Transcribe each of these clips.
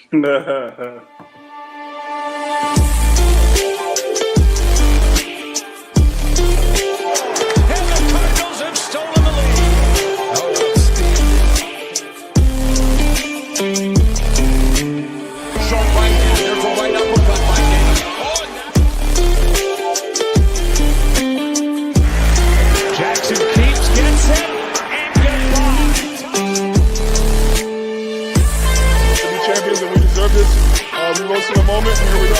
Cardinals have stolen the lead. Short right hand. There's a right uppercut by Dana. Jackson keeps, gets it, and goodbye. To be champions and we deserve this. We rose to the moment, and here we are.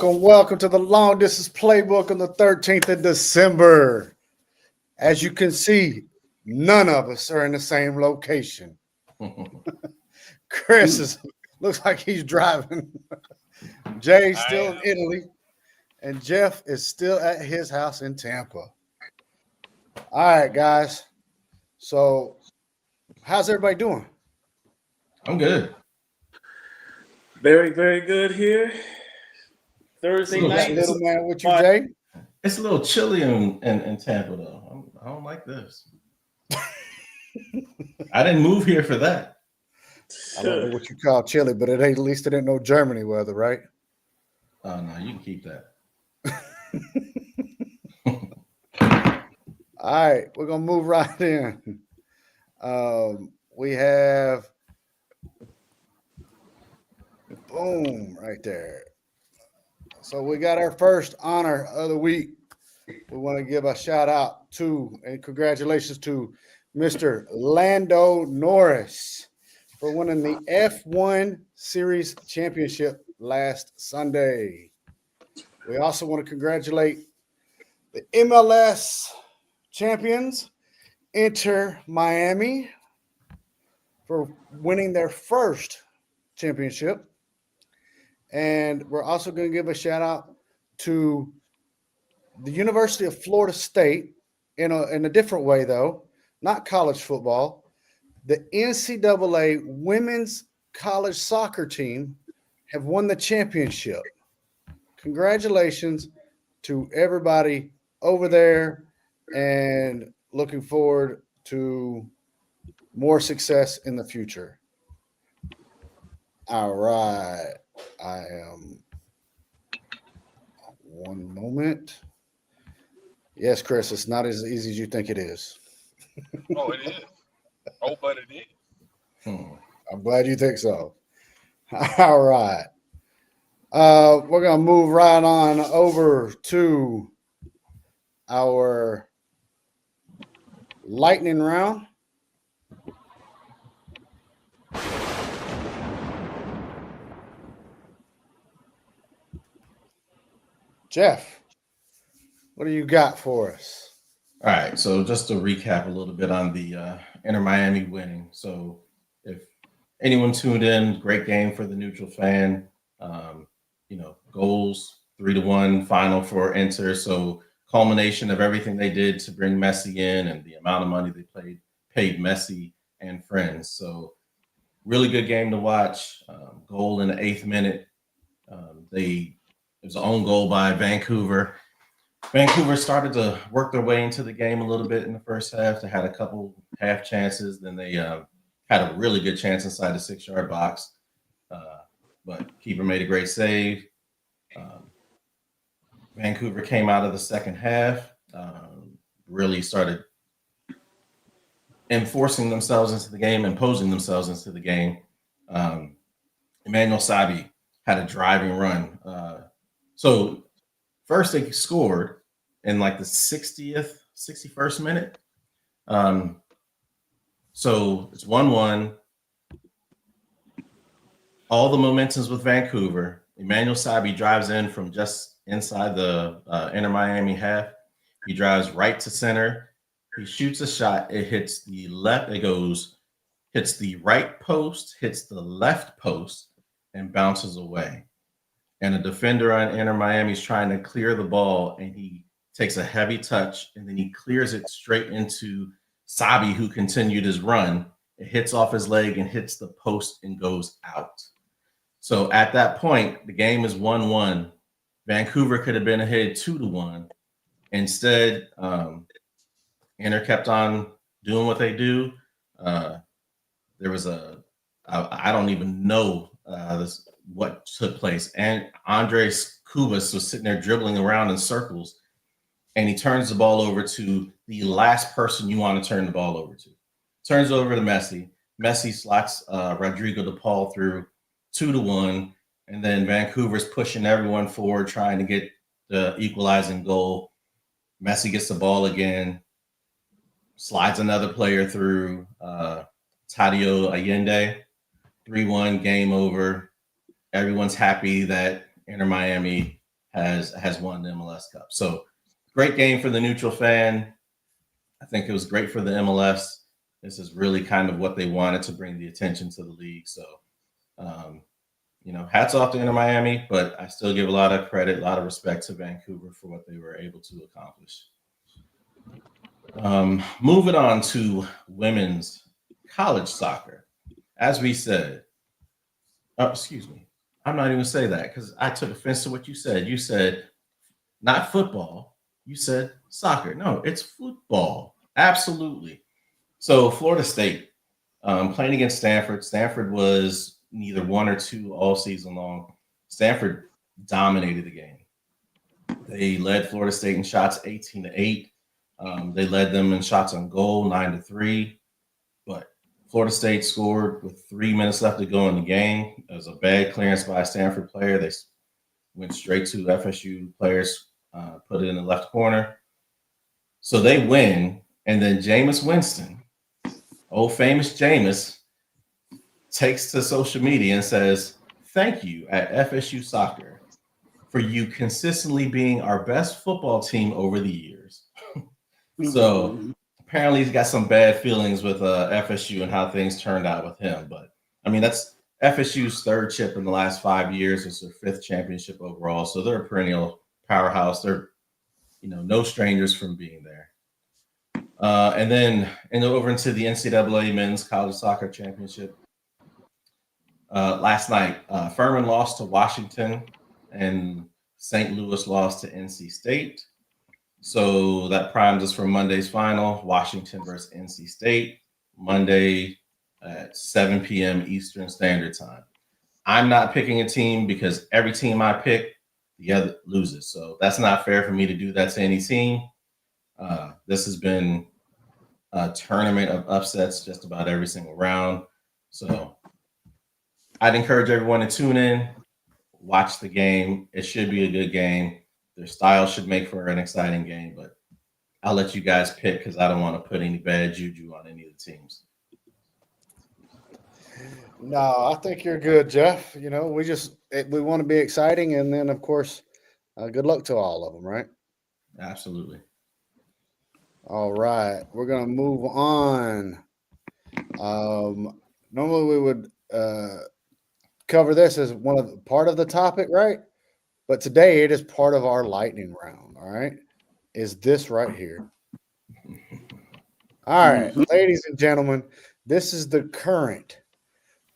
Welcome to the Long Distance Playbook on the 13th of December. As you can see, none of us are in the same location. Chris looks like he's driving. Jay's still in Italy, and Jeff is still at his house in Tampa. All right, guys. So, how's everybody doing? I'm good. Very, very good here. Thursday night. Little man with you, Jay? It's a little chilly in Tampa, though. I don't like this. I didn't move here for that. I don't know what you call chilly, but at least it ain't no Germany weather, right? Oh, no, you can keep that. All right, we're going to move right in. We have, boom, right there. So we got our first honor of the week. We want to give a shout out to and congratulations to Mr. Lando Norris for winning the F1 Series Championship last Sunday. We also want to congratulate the MLS champions, Inter Miami, for winning their first championship. And we're also going to give a shout out to the University of Florida State in a different way, though, not college football. The NCAA women's college soccer team have won the championship. Congratulations to everybody over there, and looking forward to more success in the future. All right. I am one moment. Yes, Chris, it's not as easy as you think it is. Oh, it is. Oh, but it is. I'm glad you think so. All right. We're going to move right on over to our lightning round. Jeff, what do you got for us? All right, so just to recap a little bit on the Inter Miami winning. So if anyone tuned in, great game for the neutral fan. Goals 3-1 final for Inter. So culmination of everything they did to bring Messi in and the amount of money they paid Messi and friends. So really good game to watch. Goal in the 8th minute. It was an own goal by Vancouver. Vancouver started to work their way into the game a little bit in the first half. They had a couple half chances. Then they had a really good chance inside the 6-yard box. But keeper made a great save. Vancouver came out of the second half, really started enforcing themselves into the game, imposing themselves into the game. Emmanuel Sabi had a driving run. So first they scored in like the 61st minute. So it's 1-1. All the momentum's with Vancouver. Emmanuel Sabi drives in from just inside the Inter Miami half. He drives right to center. He shoots a shot. It hits the left. It goes hits the right post, hits the left post, and bounces away. And a defender on Inter Miami is trying to clear the ball, and he takes a heavy touch, and then he clears it straight into Sabi, who continued his run. It hits off his leg and hits the post and goes out. So at that point, the game is 1-1. Vancouver could have been ahead 2-1. Instead, Inter kept on doing what they do. There was I don't even know what took place. And Andres Cubas was sitting there dribbling around in circles, and he turns the ball over to the last person you want to turn the ball over to. Turns over to Messi. Messi slots Rodrigo de Paul through 2-1, and then Vancouver's pushing everyone forward, trying to get the equalizing goal. Messi gets the ball again, slides another player through Tadio Allende. 3-1, game over. Everyone's happy that Inter Miami has won the MLS Cup. So great game for the neutral fan. I think it was great for the MLS. This is really kind of what they wanted to bring the attention to the league. So, hats off to Inter Miami, but I still give a lot of credit, a lot of respect to Vancouver for what they were able to accomplish. Moving on to women's college soccer. As we said, excuse me, I'm not even going to say that because I took offense to what you said. You said not football. You said soccer. No, it's football. Absolutely. So Florida State playing against Stanford. Stanford was neither 1 or 2 all season long. Stanford dominated the game. They led Florida State in shots 18-8. They led them in shots on goal 9-3. But Florida State scored with 3 minutes left to go in the game. It was a bad clearance by a Stanford player. They went straight to FSU players, put it in the left corner. So they win. And then Jameis Winston, old famous Jameis, takes to social media and says, "Thank you at FSU Soccer for you consistently being our best football team over the years." So apparently he's got some bad feelings with FSU and how things turned out with him. But I mean, that's FSU's 3rd chip in the last 5 years. It's their 5th championship overall. So they're a perennial powerhouse. They're, no strangers from being there. And then over into the NCAA Men's College Soccer Championship. Last night, Furman lost to Washington and St. Louis lost to NC State. So that primes us for Monday's final, Washington versus NC State, Monday at 7 p.m. Eastern Standard Time. I'm not picking a team because every team I pick, the other loses. So that's not fair for me to do that to any team. This has been a tournament of upsets just about every single round. So I'd encourage everyone to tune in, watch the game. It should be a good game. Their style should make for an exciting game, but I'll let you guys pick because I don't want to put any bad juju on any of the teams. No, I think you're good, Jeff. We want to be exciting, and then of course, good luck to all of them, right? Absolutely. All right, we're gonna move on. Normally we would cover this as part of the topic, right? But today it is part of our lightning round. All right, is this right here? All right, ladies and gentlemen, this is the current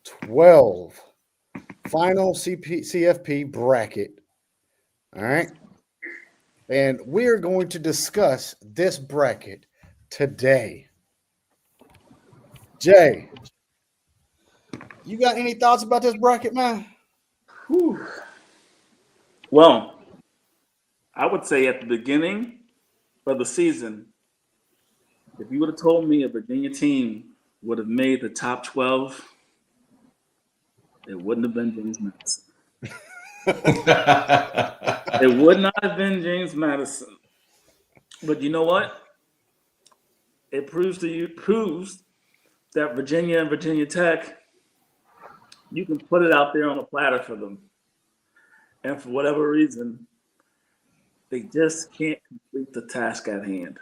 12 final CFP bracket. All right. And we are going to discuss this bracket today. Jay, you got any thoughts about this bracket, man? Whew. Well, I would say at the beginning of the season, if you would have told me a Virginia team would have made the top 12, it wouldn't have been James Madison. It would not have been James Madison. But you know what? It proves that Virginia and Virginia Tech, you can put it out there on a platter for them. And for whatever reason, they just can't complete the task at hand.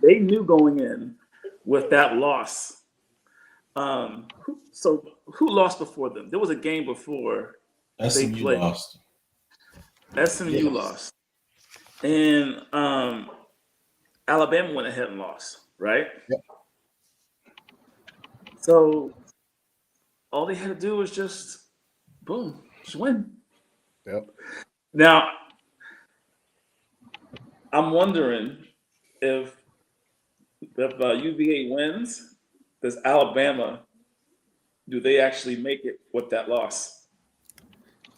They knew going in with that loss So who lost before them? There was a game before they SMU played. lost. SMU Yes. lost, and Alabama went ahead and lost, right? Yep. So all they had to do was just boom, just win. Yep. Now I'm wondering if UVA wins, does Alabama do they actually make it with that loss?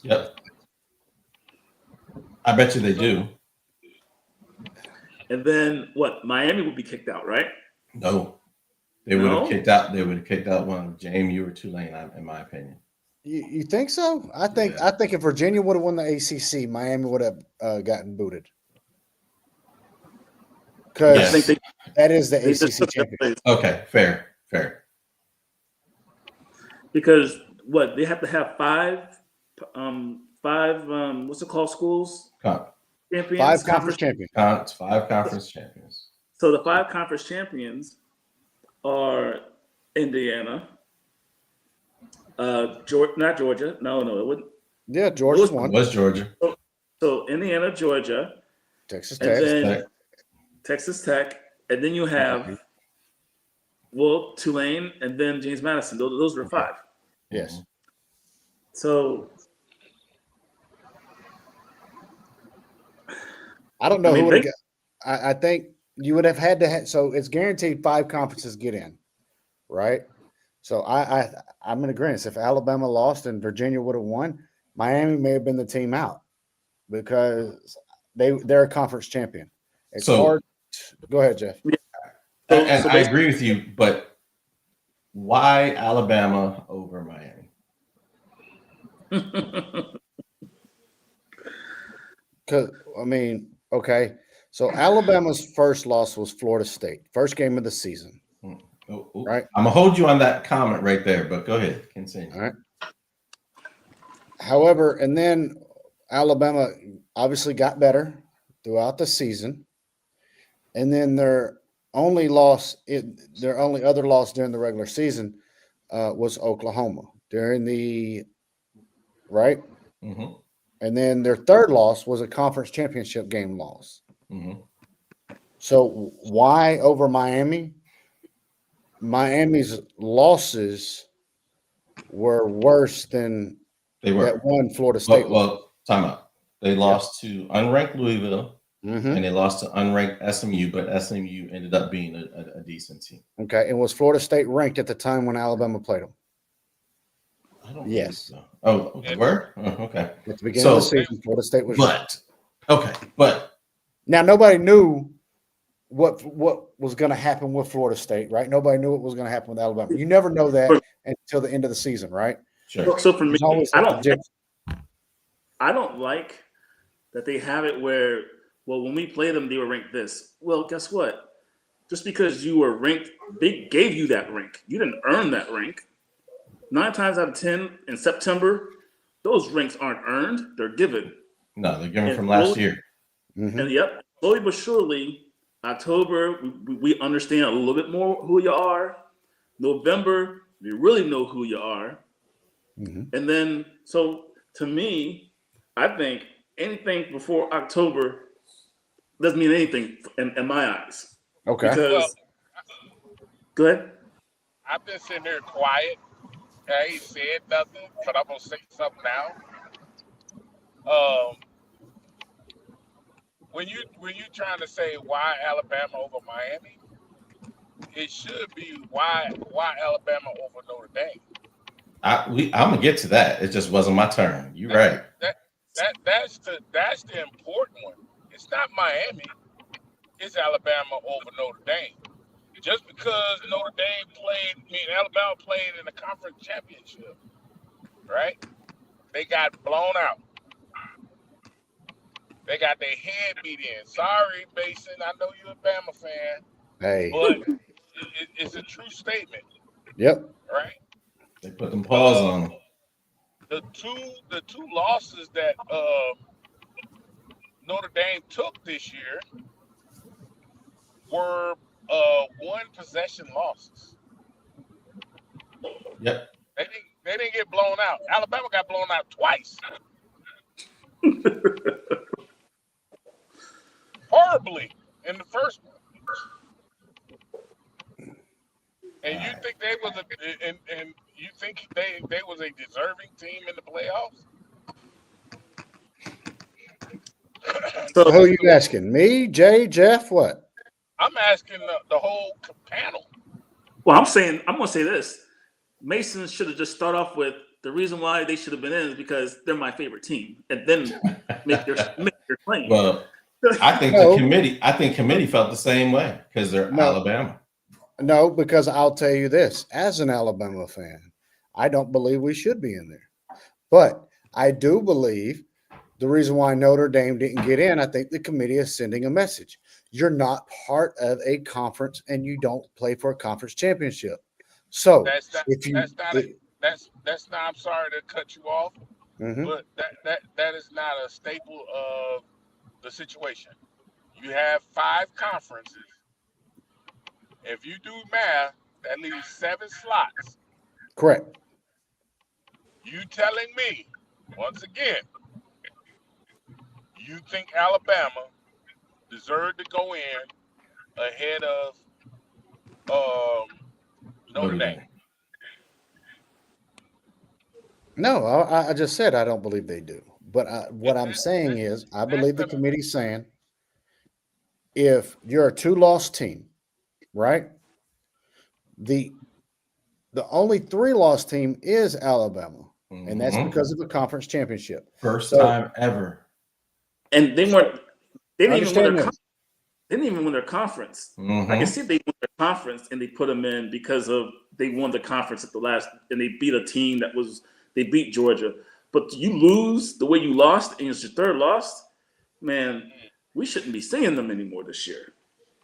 Yep. I bet you they do. And then what? Miami would be kicked out, right? No. They would have No? kicked out. They would have kicked out one of JMU or Tulane, in my opinion. You think so? I think Yeah. if Virginia would have won the ACC, Miami would have gotten booted. Because Yes. I think that is the they just ACC took their champion. place. Okay, fair. Because what they have to have five what's it called schools champions 5 conference champions. 5 conference champions. So the 5 conference champions are Indiana, not Georgia. No, it wouldn't. Yeah, Georgia's It won. Was Georgia? So Indiana, Georgia, Texas and Tech. then Texas Tech, and then you have Tulane, and then James Madison. Those were 5. Yes. So I don't know I mean, who would have got. I think you would have had to have, so it's guaranteed 5 conferences get in, right? So I'm in agreement. If Alabama lost and Virginia would have won, Miami may have been the team out because they're a conference champion. It's So- hard. Go ahead, Jeff. And I agree with you, but why Alabama over Miami? Because okay. So Alabama's first loss was Florida State, first game of the season. Right. I'm gonna hold you on that comment right there, but go ahead, continue. All right. However, and then Alabama obviously got better throughout the season, and then their only other loss during the regular season was Oklahoma during the right, Mm-hmm. and then their third loss was a conference championship game loss. Mm-hmm. So why over Miami? Miami's losses were worse than They were. that one Florida State. Well, time out. They lost to unranked Louisville Mm-hmm. and they lost to unranked SMU, but SMU ended up being a decent team. Okay, and was Florida State ranked at the time when Alabama played them? I don't Yes. believe so. Oh, they were? Oh, okay. At the beginning of the season, Florida State was ranked. But Now nobody knew what was going to happen with Florida State, right? Nobody knew what was going to happen with Alabama. You never know that until the end of the season, right? sure. So for me, There's always I a don't projection. I don't like that they have it where, well, when we play them, they were ranked this. Well, guess what? Just because you were ranked, they gave you that rank. You didn't earn that rank. 9 times out of 10 in September, those ranks aren't earned; they're given. No, they're given And from last slowly- year. Mhm. And yep, slowly but surely, October we understand a little bit more who you are. November, we really know who you are. Mhm. And then, so to me, I think anything before October doesn't mean anything in my eyes. Okay. Because, go ahead. I've been sitting here quiet. I ain't said nothing, but I'm gonna say something now. When you trying to say why Alabama over Miami, it should be why Alabama over Notre Dame. I'm gonna get to that. It just wasn't my turn. You're right. That's the important one. It's not Miami. It's Alabama over Notre Dame. Just because Alabama played in the conference championship, right? They got blown out. They got their head beat in. Sorry, Basin. I know you're a Bama fan, Hey. but it's a true statement, Yep. right? They put them paws on them. The two losses that Notre Dame took this year were 1 possession losses. Yep. They didn't get blown out. Alabama got blown out twice. Horribly in the first one. And you think they was and you think they was a deserving team in the playoffs? So Who are you asking? Me, Jay, Jeff? What? I'm asking the whole panel. well, I'm gonna say this. Mason should have just start off with the reason why they should have been in is because they're my favorite team, and then make your claim. Well, I think No. committee felt the same way because they're No. Alabama. No, because I'll tell you this: as an Alabama fan, I don't believe we should be in there, but I do believe the reason why Notre Dame didn't get in. I think the committee is sending a message: you're not part of a conference, and you don't play for a conference championship. So That's not if you, that's not. I'm sorry to cut you off, Mhm. but that is not a staple of the situation. You have 5 conferences. If you do math, that leaves 7 slots. Correct. You telling me, once again, you think Alabama deserved to go in ahead of Notre Dame? No, I just said I don't believe they do. But what I'm saying is, I believe the committee's saying if you're a 2-loss team, right? The only 3-loss team is Alabama, and that's Mhm. because of the conference championship. First So time ever. And they weren't. They didn't even win understand their. this. They didn't even win their conference. I can Mhm. see they won their conference and they put them in because of they won the conference at the last and they beat a team that was they beat Georgia. But you lose the way you lost and it's your third loss, man. We shouldn't be seeing them anymore this year.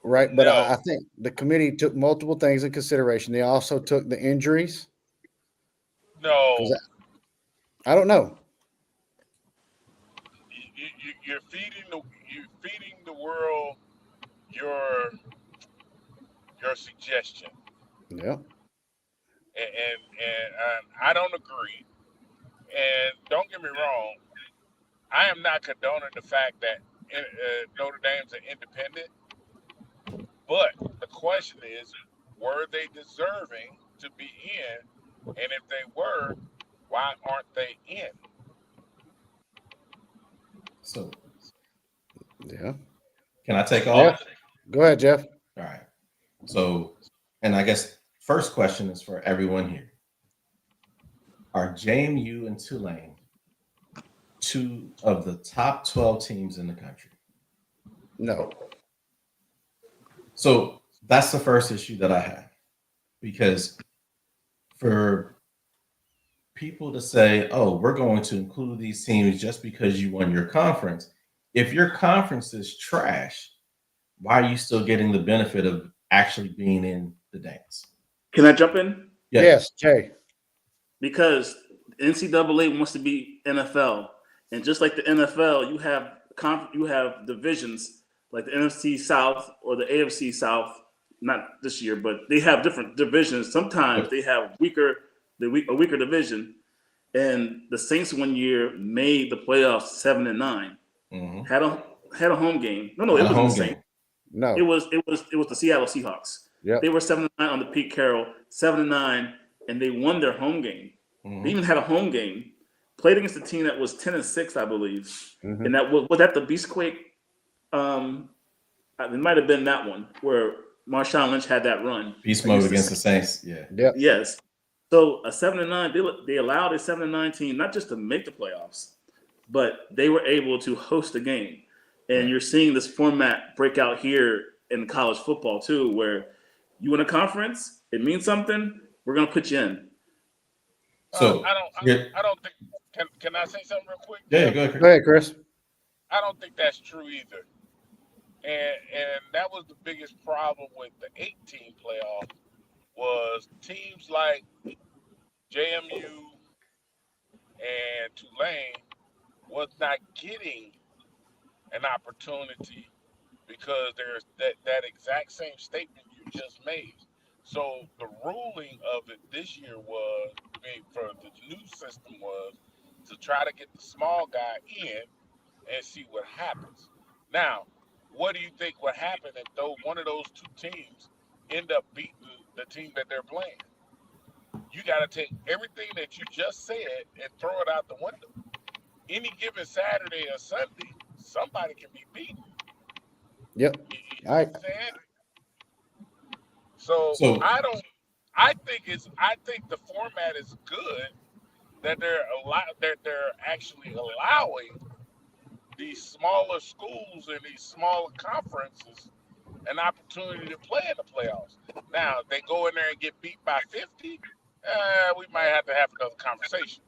Right, but No, I think the committee took multiple things in consideration. They also took the injuries because no. I don't know. You're feeding the world your your suggestion, Yeah, and I don't agree. And don't get me wrong, I am not condoning the fact that Notre Dame's an independent. But the question is, were they deserving to be in? And if they were, why aren't they in? So yeah. can I take Jeff, off? go ahead, Jeff. All right. So, and I guess first question is for everyone here. Are JMU and Tulane 2 of the top 12 teams in the country? No, So that's the first issue that I have. Because for people to say, oh, we're going to include these teams just because you won your conference, if your conference is trash, why are you still getting the benefit of actually being in the dance? Can I jump in? Yeah. yes, Jay. Because NCAA wants to be NFL, and just like the NFL, you have divisions like the NFC South or the AFC South. Not this year, but they have different divisions. Sometimes they have a weaker division. And the Saints one year made the playoffs 7-9. Mm-hmm. Had a home game. No, At it a wasn't home the Saints. game. No. It was the Seattle Seahawks. Yep. They were 7-9 on the Pete Carroll, 7-9, and they won their home game. Mm-hmm. They even had a home game, played against a team that was 10-6, I believe, Mhm. and that was that the Beastquake. It might have been that one where Marshawn Lynch had that run. Beast mode against the Saints. Yeah. Yep. Yes. So a 7-9, they allowed a 7-9 team not just to make the playoffs, but they were able to host a game. And Right. you're seeing this format break out here in college football too, where you win a conference, it means something, we're gonna put you in. So I don't think. Can I say something real quick? yeah, Jeff? go ahead. Go ahead, Chris. I don't think that's true either. And that was the biggest problem with the 8-team playoff was teams like JMU and Tulane was not getting an opportunity because there's that exact same statement you just made. So the ruling of it this year was, for the new system was to try to get the small guy in and see what happens. Now, what do you think would happen if though one of those two teams end up beating the team that they're playing? You got to take everything that you just said and throw it out the window. Any given Saturday or Sunday, somebody can be beaten. Yep. You All right. understand? So So I think the format is good that they're actually allowing these smaller schools and these smaller conferences an opportunity to play in the playoffs. Now, if they go in there and get beat by 50, we might have to have another conversation.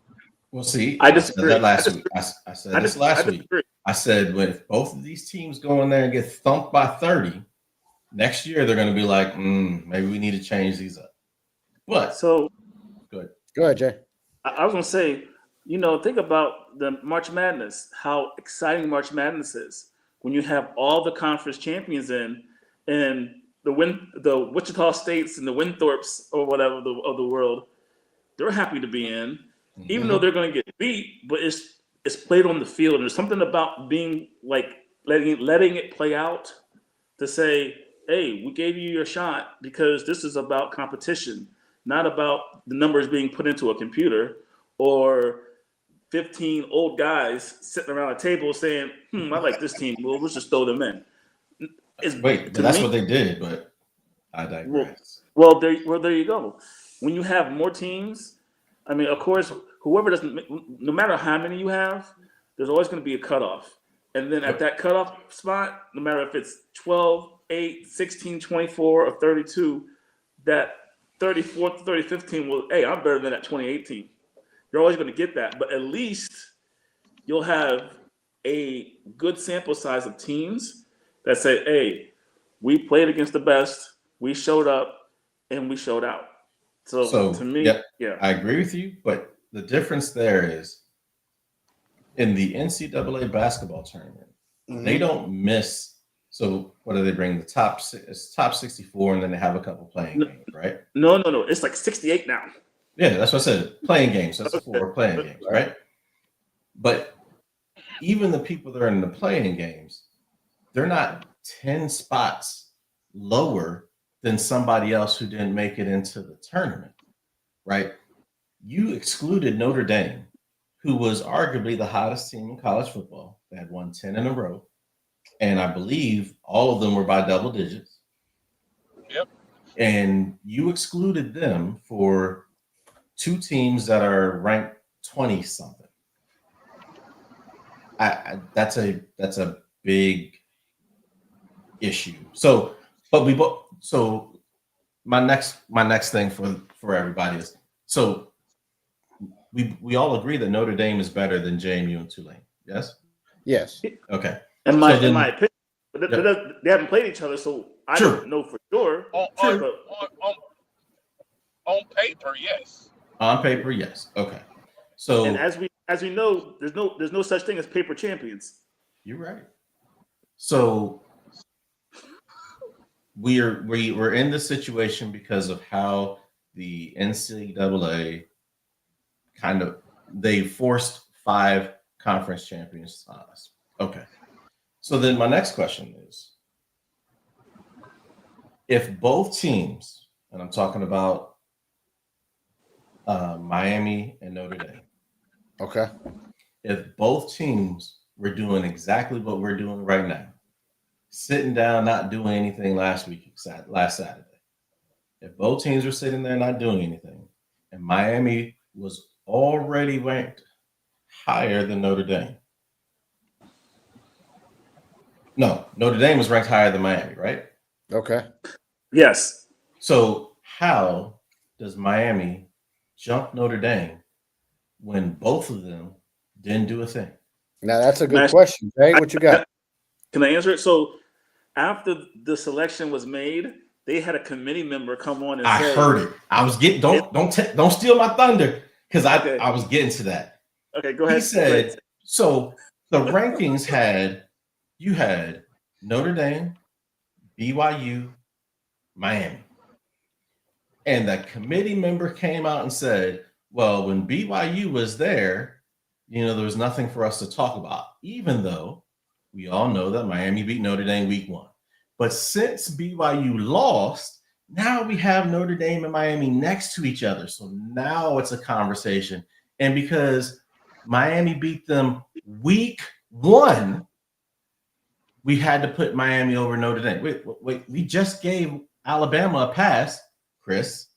we'll see. I Said disagree. that last week. I said this last week. disagree. I said when if both of these teams go in there and get thumped by 30, next year they're going to be like, maybe we need to change these up. But So Go ahead, Jay. I was gonna say, think about the March Madness, how exciting March Madness is when you have all the conference champions in, and the Wichita States and the Winthorpes or whatever of the world, they're happy to be in, even though they're gonna get beat, but it's played on the field. And there's something about being like letting it play out to say, hey, we gave you your shot because this is about competition, not about the numbers being put into a computer or 15 old guys sitting around a table saying, I like this team. Well, let's just throw them in. that's what they did, but I digress. Well, there you go. When you have more teams, I mean, of course, whoever no matter how many you have, there's always going to be a cutoff. And then at that cutoff spot, no matter if it's 12, 8, 16, 24, or 32, that 34th to 35th team will, hey, I'm better than that 2018. You're always going to get that. But at least you'll have a good sample size of teams that say, hey, we played against the best, we showed up, and we showed out. So to me, yeah. I agree with you. But the difference there is in the NCAA basketball tournament, they don't miss. So what do they bring? The top 64, and then they have a couple playing games, right? No. It's like 68 now. Yeah, that's what I said. Playing games. That's 4 playing games, right? But even the people that are in the playing games, they're not 10 spots lower than somebody else who didn't make it into the tournament, right? You excluded Notre Dame, who was arguably the hottest team in college football. They had won 10 in a row. And I believe all of them were by double digits. Yep. And you excluded them for 2 teams that are ranked 20 something. That's a big issue. So my next thing for everybody is, so we all agree that Notre Dame is better than JMU and Tulane. Yes. Yes. Okay. In my opinion, but they haven't played each other, so I don't know for sure. On paper, yes. On paper, yes. Okay. So, and as we know, there's no such thing as paper champions. You're right. So we're in this situation because of how the NCAA they forced 5 conference champions on us. Okay. So then my next question is, if both teams, and I'm talking about Miami and Notre Dame. Okay. If both teams were doing exactly what we're doing right now, sitting down, not doing anything last Saturday. If both teams were sitting there not doing anything, and Miami was already ranked higher than Notre Dame. No, Notre Dame was ranked higher than Miami, right? Okay. Yes. So how does Miami jump Notre Dame when both of them didn't do a thing? Now that's a good question, Jay. What you got? Can I answer it? So after the selection was made, they had a committee member come on and say, I heard it. I was getting don't steal my thunder, because I was getting to that. Okay, go ahead. He said, so the rankings had Notre Dame, BYU, Miami. And the committee member came out and said, well, when BYU was there, there was nothing for us to talk about, even though we all know that Miami beat Notre Dame week 1. But since BYU lost, now we have Notre Dame and Miami next to each other. So now it's a conversation. And because Miami beat them week 1, we had to put Miami over Notre Dame. Wait, we just gave Alabama a pass, Chris,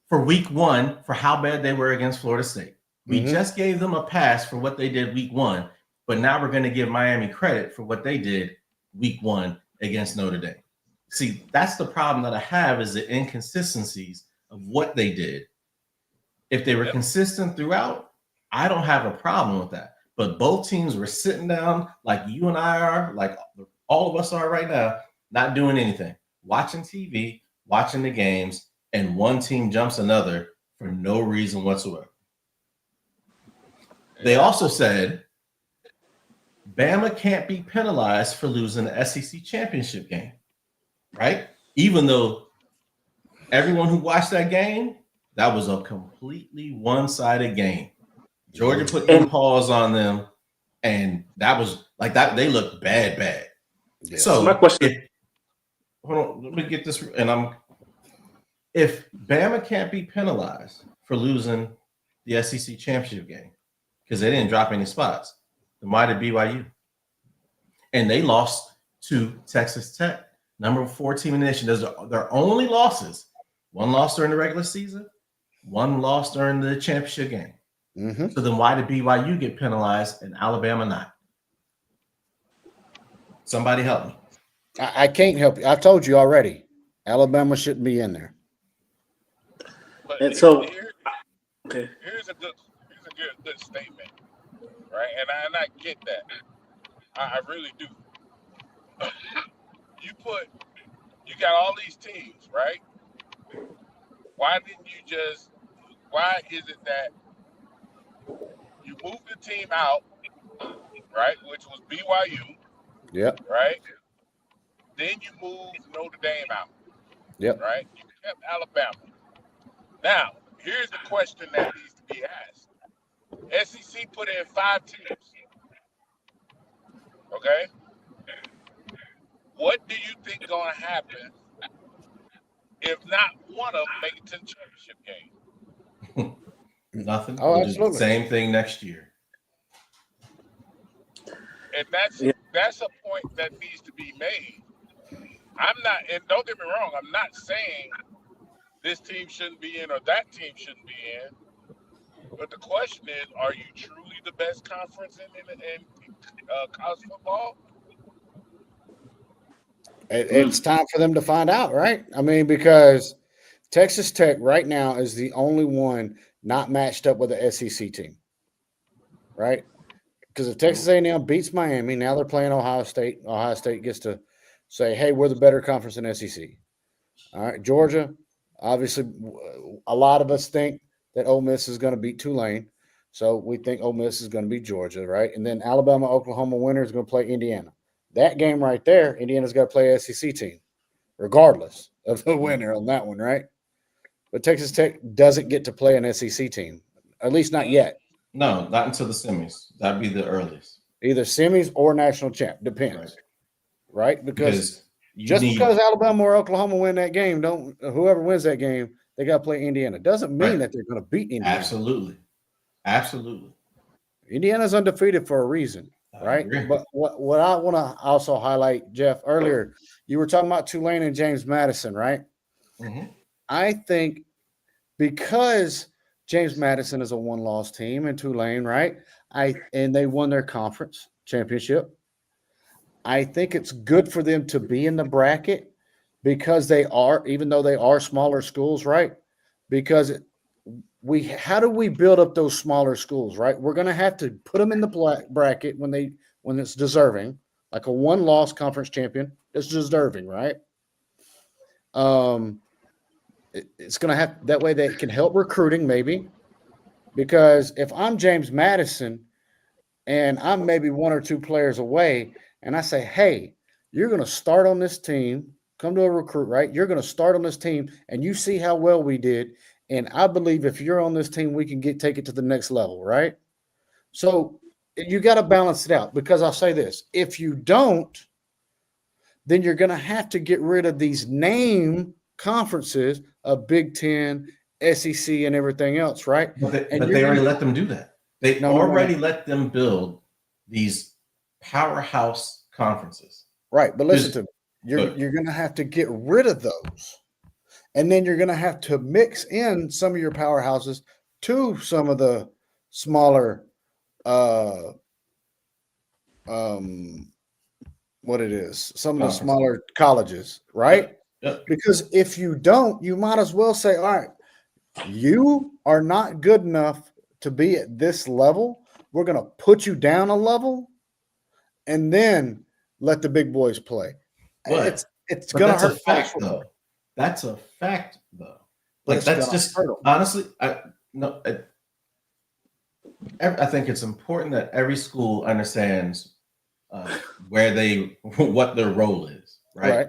for week 1 for how bad they were against Florida State. We just gave them a pass for what they did week 1, but now we're going to give Miami credit for what they did week 1 against Notre Dame. See, that's the problem that I have, is the inconsistencies of what they did. If they were consistent throughout, I don't have a problem with that. But both teams were sitting down like you and I are, like all of us are right now, not doing anything, watching TV, watching the games, and one team jumps another for no reason whatsoever. They also said Bama can't be penalized for losing the SEC championship game, right? Even though everyone who watched that game, that was a completely one-sided game. Georgia put them paws on them, and that was like that. They looked bad. Yeah. So my question. Hold on, let me get this. And if Bama can't be penalized for losing the SEC championship game because they didn't drop any spots, then why did BYU? And they lost to Texas Tech, number 4 team in the nation. Those are their only losses. 1 loss during the regular season, 1 loss during the championship game. So then why did BYU get penalized and Alabama not? Somebody help me. I can't help you. I told you already. Alabama shouldn't be in there. But and so, here's a good statement, right? And I get that. I really do. You got all these teams, right? Why is it that you moved the team out, right, which was BYU, right? Then you moved Notre Dame out, right? You kept Alabama. Now, here's the question that needs to be asked. SEC put in 5 teams, okay? What do you think going to happen if not one of them make it to the championship game? Nothing. Oh, we'll absolutely. do the same thing next year. And that's a point that needs to be made. I'm not, and don't get me wrong, I'm not saying this team shouldn't be in or that team shouldn't be in. But the question is, are you truly the best conference in college football? It's time for them to find out, right? I mean, because Texas Tech right now is the only one not matched up with the SEC team, right? Because if Texas A&M beats Miami, now they're playing Ohio State. Ohio State gets to say, hey, we're the better conference in SEC. All right, Georgia, obviously, a lot of us think that Ole Miss is going to beat Tulane. So we think Ole Miss is going to beat Georgia, right? And then Alabama, Oklahoma winner is going to play Indiana. That game right there, Indiana's got to play an SEC team, regardless of the winner on that one, right? But Texas Tech doesn't get to play an SEC team, at least not yet. No, not until the semis. That'd be the earliest. Either semis or national champ, depends, right? Because because Alabama or Oklahoma win that game, whoever wins that game, they got to play Indiana. Doesn't mean that they're going to beat Indiana. Absolutely. Indiana's undefeated for a reason, right? But what I want to also highlight, Jeff, earlier, you were talking about Tulane and James Madison, right? Mm-hmm. I think because James Madison is a 1-loss team and Tulane, right? And they won their conference championship. I think it's good for them to be in the bracket because they are, even though they are smaller schools, right? Because how do we build up those smaller schools, right? We're going to have to put them in the bracket when it's deserving, like a 1-loss conference champion. It's deserving, right? It's going to have that way that can help recruiting, maybe. Because if I'm James Madison and I'm maybe 1 or 2 players away, and I say, hey, you're going to start on this team come to a recruit, right? You're going to start on this team and you see how well we did. And I believe if you're on this team, we can take it to the next level, right? So you got to balance it out because I'll say this. If you don't, then you're going to have to get rid of these name conferences of Big Ten, SEC, and everything else, right? But they already let them do that. They already let them build these powerhouse conferences. Right. But listen to me. You're going to have to get rid of those. And then you're going to have to mix in some of your powerhouses to some of the smaller what it is, some of the smaller colleges, right? Yep. Because if you don't, you might as well say, all right, you are not good enough to be at this level. We're going to put you down a level and then let the big boys play. But it's going to hurt. That's a fact, though. That's a fact, though. But Like, that's just, honestly, I think it's important that every school understands what their role is, right?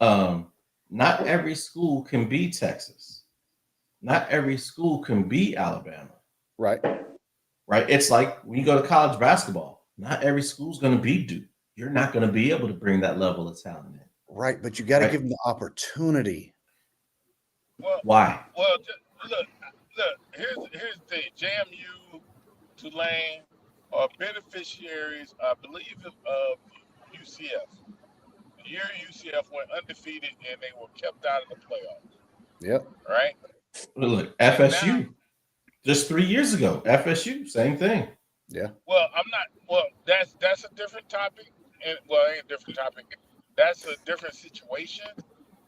Not every school can be Texas. Not every school can be Alabama. Right. It's like when you go to college basketball, not every school's going to be Duke. You're not going to be able to bring that level of talent in. Right, but you got to give them the opportunity. Well, why? Well, look. Here's the thing. JMU, Tulane are beneficiaries, I believe, of UCF. The year UCF went undefeated and they were kept out of the playoffs. Yep. Right. Look, FSU. Just 3 years ago, FSU, same thing. Yeah. Well, that's a different topic, and it ain't a different topic. That's a different situation.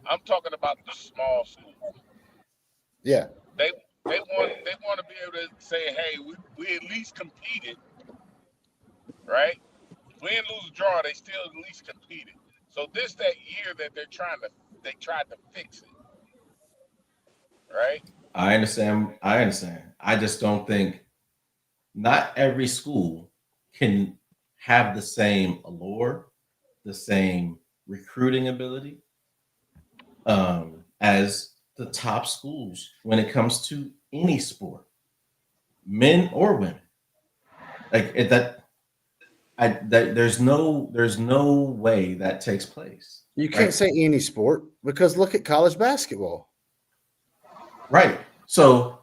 I'm talking about the small schools. Yeah. They want to be able to say, hey, we at least competed, right? We didn't lose a draw. They still at least competed. So that year that they tried to fix it, right? I understand. I just don't think not every school can have the same allure, the same recruiting ability as the top schools when it comes to any sport, men or women. There's no way that takes place. You can't say any sport because look at college basketball. Right. So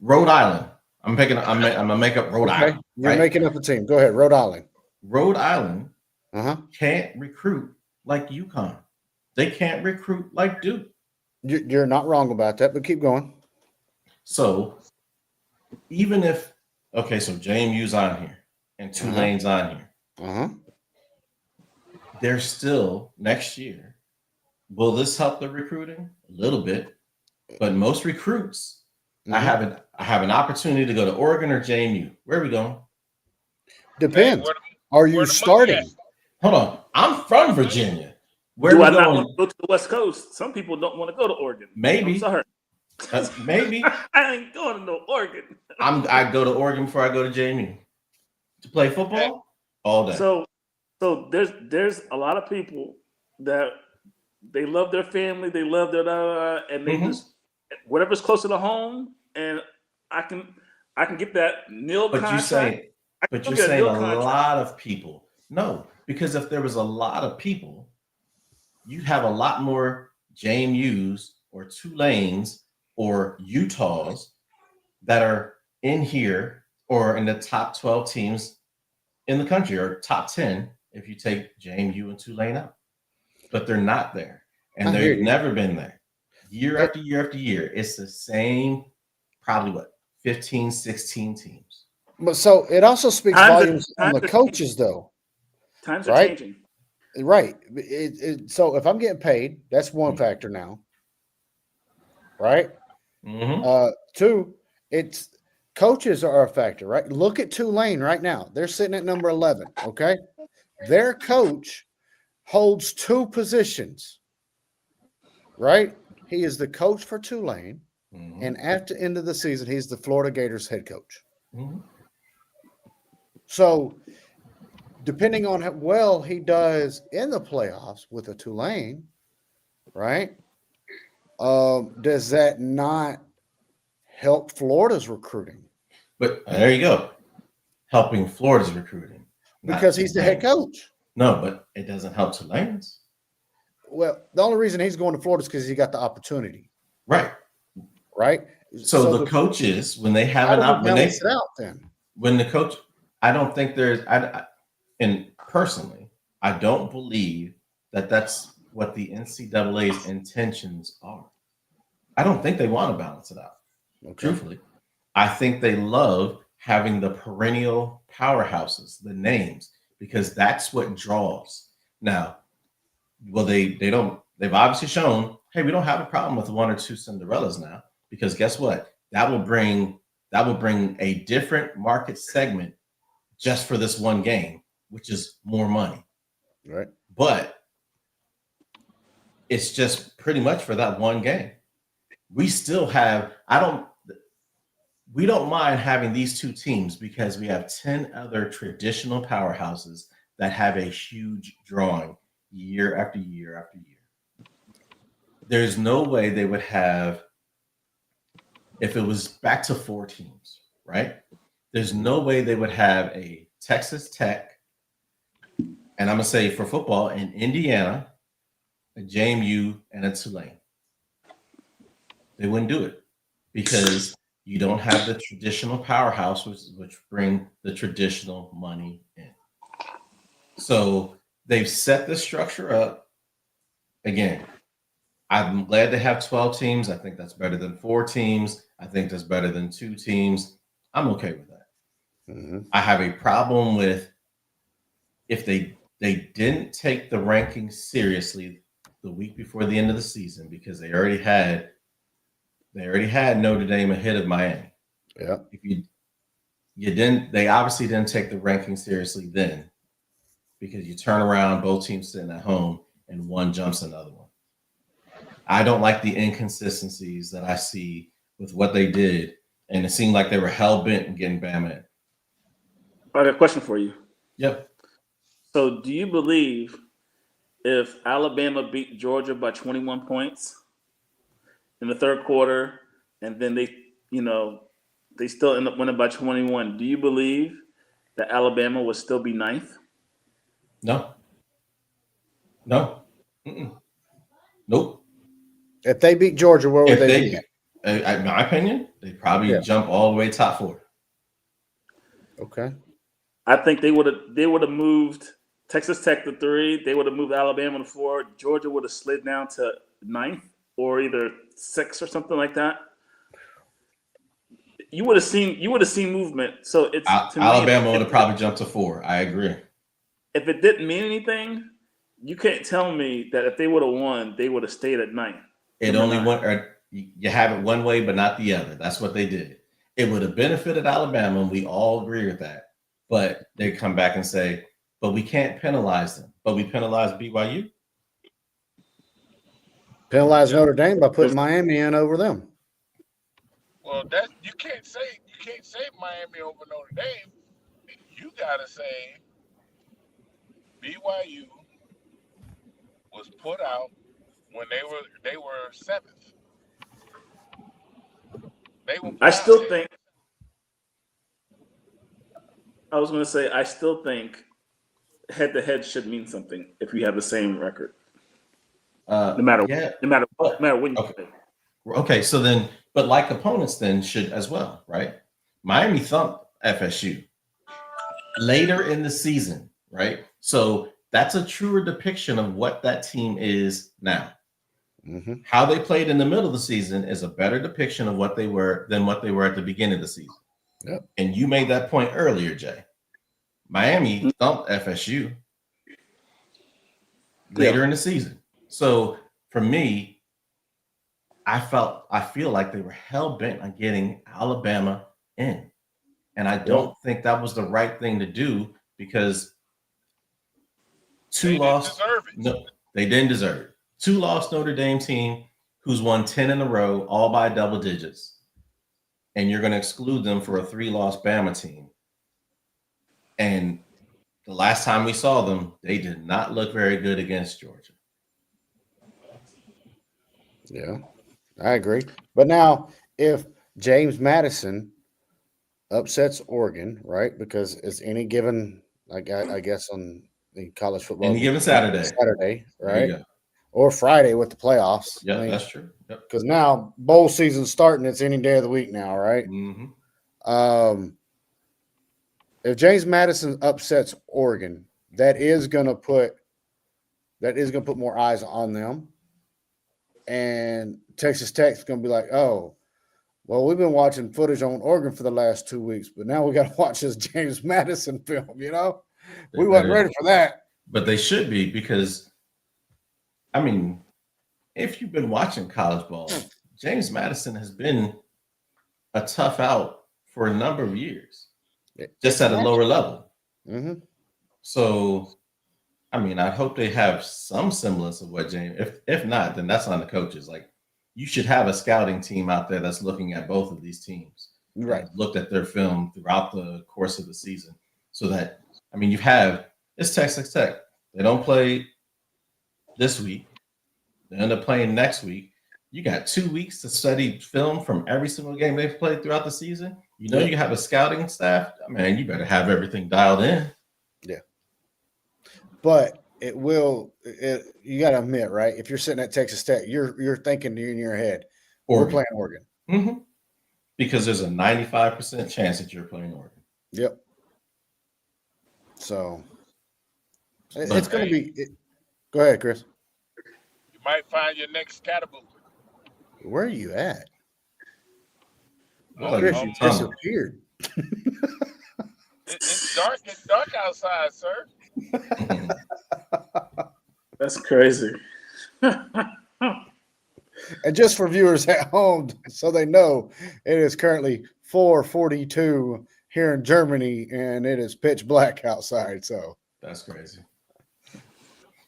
Rhode Island. I'm gonna make up Rhode Island. You're making up a team. Go ahead, Rhode Island. Rhode Island can't recruit like UConn. They can't recruit like Duke. You're not wrong about that, but keep going. So even if so JMU's on here and Tulane's on here. They're still next year. Will this help the recruiting? A little bit, but most recruits. I have an opportunity to go to Oregon or JMU. Where are we going? Depends. Are you starting? Hold on. I'm from Virginia. Where do we I going? not want to go to the West Coast? Some people don't want to go to Oregon. Maybe. I'm sorry. Maybe. I ain't going to no Oregon. I go to Oregon before I go to JMU to play football all day. So there's a lot of people that they love their family, they love their and they just whatever's closer to home, and I can get that nil contract. You're saying a lot of people. No, because if there was a lot of people, you'd have a lot more JMUs or Tulanes or Utahs that are in here or in the top 12 teams in the country or top 10 if you take JMU and Tulane out. But they're not there. And they've never been there. Year after year after year, it's the same, probably 15, 16 teams. But so it also speaks volumes on the coaches, though. Times are changing. Right. So if I'm getting paid, that's one factor now. Right. Two, it's coaches are a factor, right? Look at Tulane right now. They're sitting at number 11. Okay. Their coach holds two positions, right? He is the coach for Tulane. And at the end of the season, he's the Florida Gators head coach. So depending on how well he does in the playoffs with a Tulane, right? Does that not help Florida's recruiting? But there you go, helping Florida's recruiting, not Because he's the head Tulane. coach. No, but it doesn't help Tulane's. Well, the only reason he's going to Florida is because he got the opportunity, Right. right? So the coaches, when they have how an do we op, balance it out then? when the coach, I don't think and personally, I don't believe that that's what the NCAA's intentions are. I don't think they want to balance it out. Okay. Truthfully, I think they love having the perennial powerhouses, the names, because that's what draws. Now, well, they've obviously shown, hey, we don't have a problem with one or two Cinderellas now, because guess what? That will bring a different market segment just for this one game, which is more money. Right. But it's just pretty much for that one game. We still have, we don't mind having these two teams because we have 10 other traditional powerhouses that have a huge drawing year after year after year. There's no way they would have, if it was back to 4 teams, right? There's no way they would have a Texas Tech, and I'm going to say for football, in Indiana, a JMU, and a Tulane. They wouldn't do it because you don't have the traditional powerhouse, which bring the traditional money in. So they've set the structure up. Again, I'm glad they have 12 teams. I think that's better than 4 teams. I think that's better than 2 teams. I'm okay with that. Mm-hmm. I have a problem with if they didn't take the rankings seriously the week before the end of the season because they already had Notre Dame ahead of Miami. Yeah. If you didn't, they obviously didn't take the rankings seriously then because you turn around, both teams sitting at home, and one jumps another one. I don't like the inconsistencies that I see with what they did, and it seemed like they were hell bent on getting Bama in. I got a question for you. Yep. So, do you believe if Alabama beat Georgia by 21 points in the third quarter, and then they still end up winning by 21, do you believe that Alabama would still be ninth? No. Mm-mm. Nope. If they beat Georgia, where would If they be? in my opinion, they probably Yeah. jump all the way top 4. Okay. I think they would have moved Texas Tech to 3. They would have moved Alabama to 4. Georgia would have slid down to 9th or either 6 or something like that. You would have seen movement. So it's to Alabama me, would have probably jumped to 4. I agree. If it didn't mean anything, you can't tell me that if they would have won, they would have stayed at 9. It only went, or you have it one way, but not the other. That's what they did. It would have benefited Alabama, and we all agree with that. But they come back and say, but we can't penalize them. But we penalize BYU. Penalize Notre Dame by putting Miami in over them. Well, you can't say Miami over Notre Dame. You gotta say BYU was put out when they were 7th. They were. I still think. I was going to say I still think head-to-head should mean something if you have the same record. No matter when you play. Okay, so then, but like opponents then should as well, right? Miami thumped FSU later in the season, right? So that's a truer depiction of what that team is now. Mm-hmm. How they played in the middle of the season is a better depiction of what they were than what they were at the beginning of the season. Yep. And you made that point earlier, Jay. Miami thumped FSU later in the season. So for me, I feel like they were hell bent on getting Alabama in. And I don't think that was the right thing to do because They didn't deserve it. No, they didn't deserve it. 2 lost Notre Dame team who's won 10 in a row, all by double digits. And you're going to exclude them for a 3-loss Bama team. And the last time we saw them, they did not look very good against Georgia. Yeah, I agree. But now, if James Madison upsets Oregon, right? Because it's any given, I guess, on the college football, Any given Saturday. Saturday, There you right? go. Or Friday with the playoffs. I Yeah, mean, that's true. Yep. because now bowl season's starting. It's any day of the week now, right? Mm-hmm. If James Madison upsets Oregon, that is going to put more eyes on them, and Texas Tech's going to be like, oh, well, we've been watching footage on Oregon for the last 2 weeks, but now we got to watch this James Madison film. They We wasn't better, ready for that. but they should be because, I mean, if you've been watching college ball, James Madison has been a tough out for a number of years, just at a lower level. Mm-hmm. So, I mean, I hope they have some semblance of what James. If not, then that's on the coaches. Like, you should have a scouting team out there that's looking at both of these teams, Right. Looked at their film throughout the course of the season, so that it's Texas Tech. They don't play this week. They end up playing next week. You got 2 weeks to study film from every single game they've played throughout the season. You have a scouting staff. Man, you better have everything dialed in. Yeah. But it will. You got to admit, right? If you're sitting at Texas Tech, you're thinking in your head, we're playing Oregon. Mm-hmm. Because there's a 95% chance that you're playing Oregon. Yep. So it's going to be. Go ahead, Chris. You might find your next cataboo. Where are you at? Like Chris, you disappeared. It's dark. It's dark outside, sir. That's crazy. And just for viewers at home, so they know, it is currently 4:42 here in Germany, and it is pitch black outside. So that's crazy.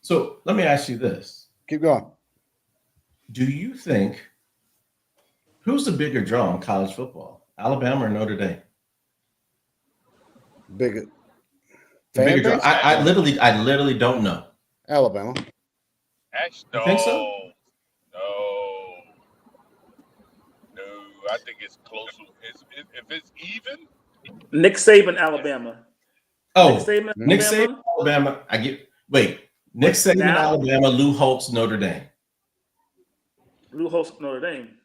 So let me ask you this. Keep going. Do you think who's the bigger draw in college football, Alabama or Notre Dame? Bigger draw. I literally don't know. Alabama. Actually, You think so? No. I think it's closer. If it's even. Nick Saban, Alabama. Oh, Nick Saban, Alabama. Nick Saban, Alabama. Lou Holtz, Notre Dame. Lou Holtz, Notre Dame.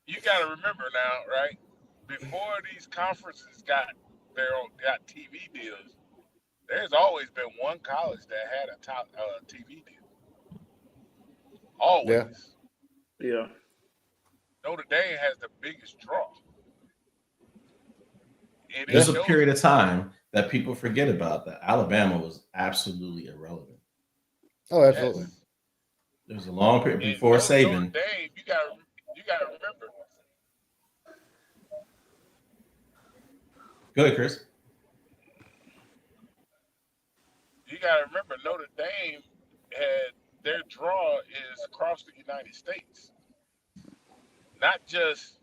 You got to remember now, right? Before these conferences got TV deals, there's always been one college that had a top TV deal. Always. Yeah. Notre Dame has the biggest draw. There's a period of time that people forget about that Alabama was absolutely irrelevant. Oh, absolutely. Yes. There was a long period before Saban. Notre Dame, you got to remember. Go ahead, Chris. You got to remember Notre Dame had their draw is across the United States, not just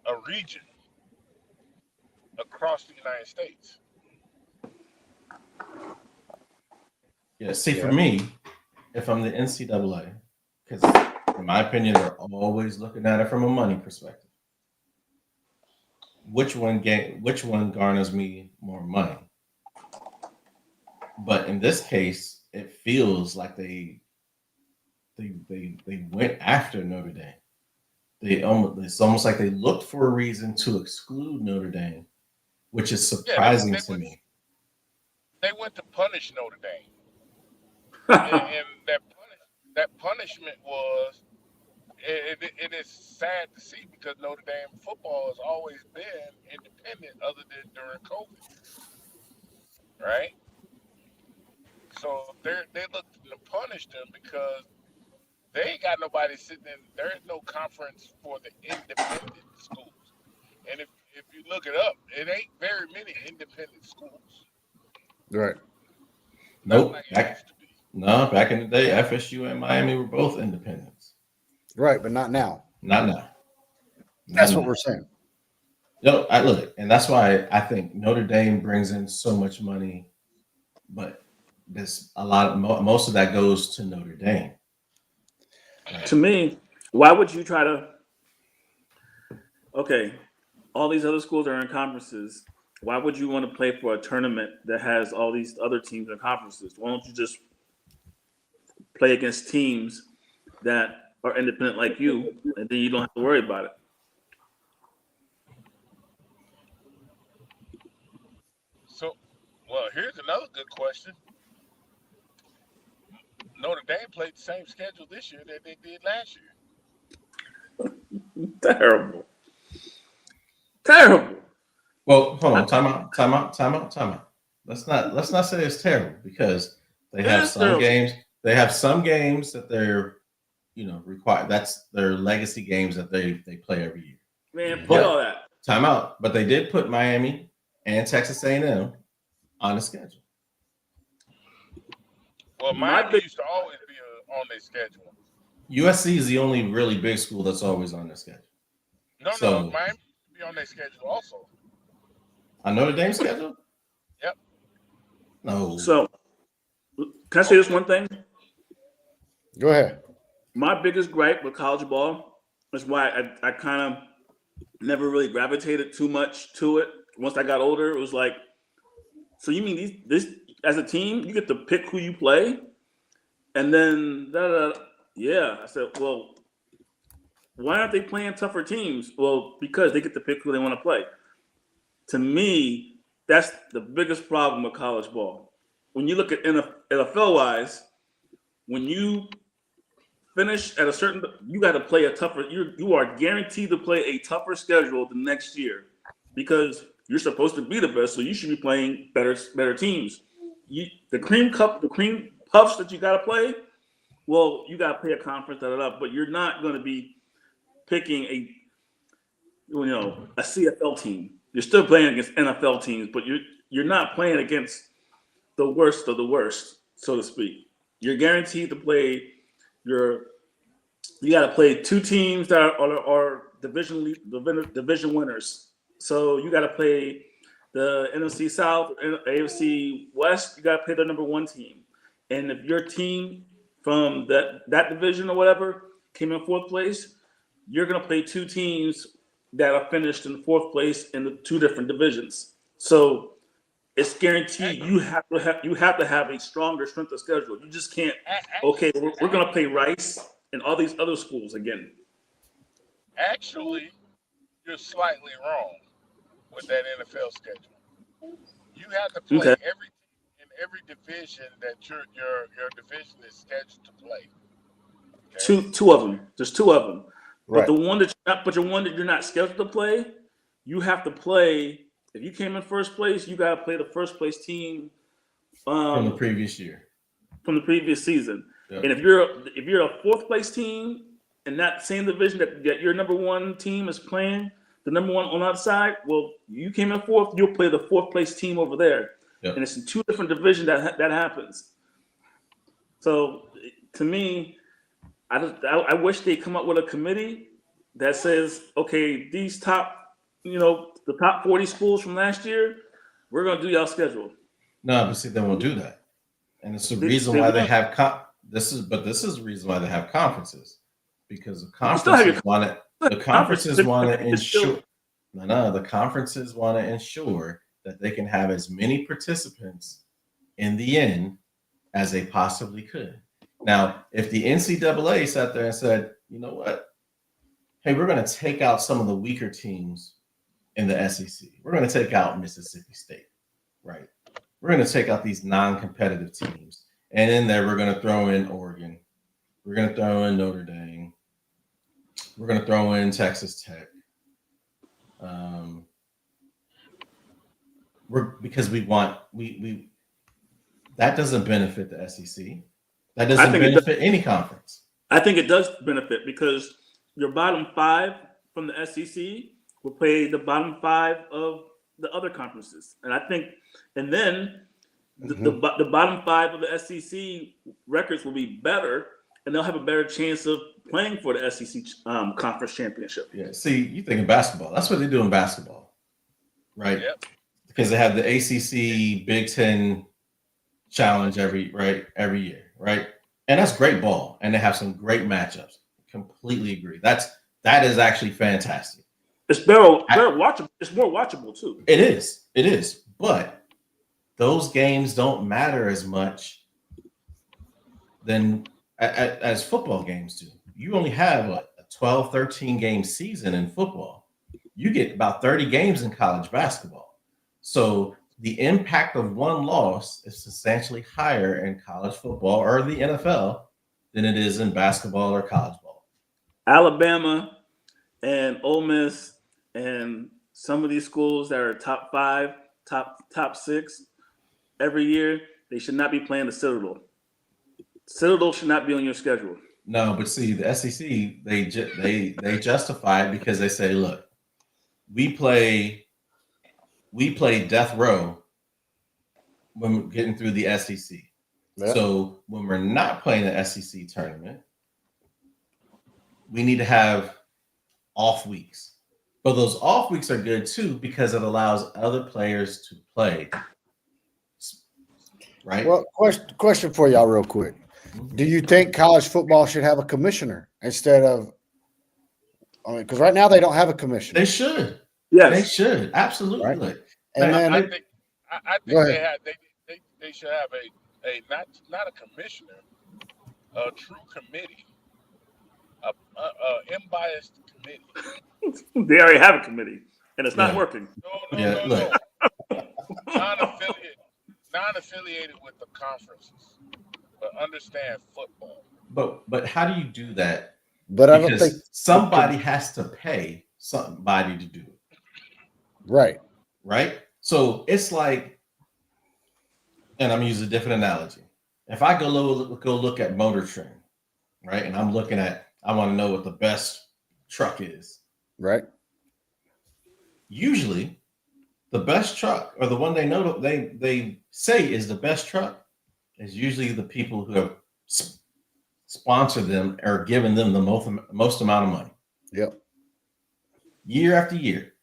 a region. Across the United States. Yeah, see, for me, if I'm the NCAA, because in my opinion, they're always looking at it from a money perspective. Which one garners me more money? But in this case, it feels like they went after Notre Dame. It's almost like they looked for a reason to exclude Notre Dame, which is surprising to me. They went to punish Notre Dame, and that punishment was. It is sad to see because Notre Dame football has always been independent, other than during COVID, right? So they looked to punish them because they ain't got nobody sitting in. There is no conference for the independent schools, and if you look it up, it ain't very many independent schools. Right. Nope. Back in the day, FSU and Miami were both independents. Right, but not now. Not now. That's what we're saying. Look, and that's why I think Notre Dame brings in so much money, but most of that goes to Notre Dame. To me, why would you try to? Okay, all these other schools are in conferences. Why would you want to play for a tournament that has all these other teams in conferences? Why don't you just play against teams that are independent like you, and then you don't have to worry about it? So, well, here's another good question. Notre Dame played the same schedule this year that they did last year. Terrible, terrible. Well, hold on. Time out. Let's not say it's terrible because they have It's some terrible. games. They have some games that they're required. That's their legacy games that they play every year. Man, But forget all that. time out. But they did put Miami and Texas A&M on the schedule. Well, Miami used to always be on their schedule. USC is the only really big school that's always on their schedule. No, Miami used to be on their schedule also. On Notre Dame's schedule? Yep. No. So, can I say this one thing? Go ahead. My biggest gripe with college ball is why I kind of never really gravitated too much to it. Once I got older, it was like, so you mean this as a team, you get to pick who you play? And then, yeah. I said, well, why aren't they playing tougher teams? Well, because they get to pick who they want to play. To me, that's the biggest problem with college ball. When you look at NFL-wise, when you finish at a certain, you got to play a tougher. You are guaranteed to play a tougher schedule the next year because you're supposed to be the best, so you should be playing better teams. The cream puffs that you got to play. Well, you got to play a conference, but you're not going to be picking a CFL team. You're still playing against NFL teams, but you're not playing against the worst of the worst, so to speak. You're guaranteed to play you got to play two teams that are division winners. So you got to play the NFC South, AFC West. You got to play the number one team. And if your team from that division or whatever came in fourth place, you're going to play two teams that are finished in fourth place in the two different divisions. So it's guaranteed you have to have a stronger strength of schedule. You just can't. Okay, we're going to play Rice and all these other schools again. Actually, you're slightly wrong with that NFL schedule. You have to play every division that your division is scheduled to play. Okay? Two of them. There's two of them. Right. But the one that you're not scheduled to play, you have to play. If you came in first place, you got to play the first place team from the previous year, from the previous season. Yep. And if you're a fourth place team in that same division that your number one team is playing, the number one on the outside, well, you came in fourth, you'll play the fourth place team over there. Yep. And it's in two different divisions that happens. So to me, I wish they come up with a committee that says, okay, these top, the top 40 schools from last year, we're going to do y'all schedule. No, but see, they won't do that, and it's the reason why they have this is the reason why they have conferences, because the conferences want to ensure. The conferences want to ensure that they can have as many participants in the end as they possibly could. Now, if the NCAA sat there and said, you know what? Hey, we're going to take out some of the weaker teams in the SEC. We're going to take out Mississippi State, right? We're going to take out these non-competitive teams. And in there, we're going to throw in Oregon. We're going to throw in Notre Dame. We're going to throw in Texas Tech. Because we that doesn't benefit the SEC. That doesn't benefit any conference. I think it does benefit because your bottom five from the SEC will play the bottom five of the other conferences, and then the bottom five of the SEC records will be better, and they'll have a better chance of playing for the SEC conference championship. Yeah. See, you think of basketball. That's what they do in basketball, right? Yep. Because they have the ACC Big Ten Challenge every year, right? And that's great ball, and they have some great matchups. completely agree. That is actually fantastic. It's very watchable. It's more watchable too. It is. But those games don't matter as much than as football games do. You only have a 12, 13 game season in football. You get about 30 games in college basketball. So the impact of one loss is substantially higher in college football or the NFL than it is in basketball or college ball. Alabama and Ole Miss and some of these schools that are top 5, top 6 every year, they should not be playing the Citadel. Citadel should not be on your schedule. No, but see, the SEC they justify it because they say, look, we play death row when we're getting through the SEC. Yeah. So when we're not playing the SEC tournament, we need to have off weeks. But those off weeks are good too because it allows other players to play. Right? Well, question for y'all real quick. Do you think college football should have a commissioner instead of, because right now they don't have a commissioner. They should. Yes. They should. Absolutely. Right. And then I think they should have a not a commissioner, a true committee, a unbiased committee. They already have a committee, and it's not working. No. Non-affiliated with the conferences, but understand football. But how do you do that? But I Because don't think somebody has to pay somebody to do it. right. Right? So it's like, and I'm using a different analogy. If I go look at Motor Trend, right? And I'm looking at, I want to know what the best truck is. Right. Usually the best truck, or the one they know they say is the best truck, is usually the people who have sponsored them or given them the most amount of money. Yep. Year after year.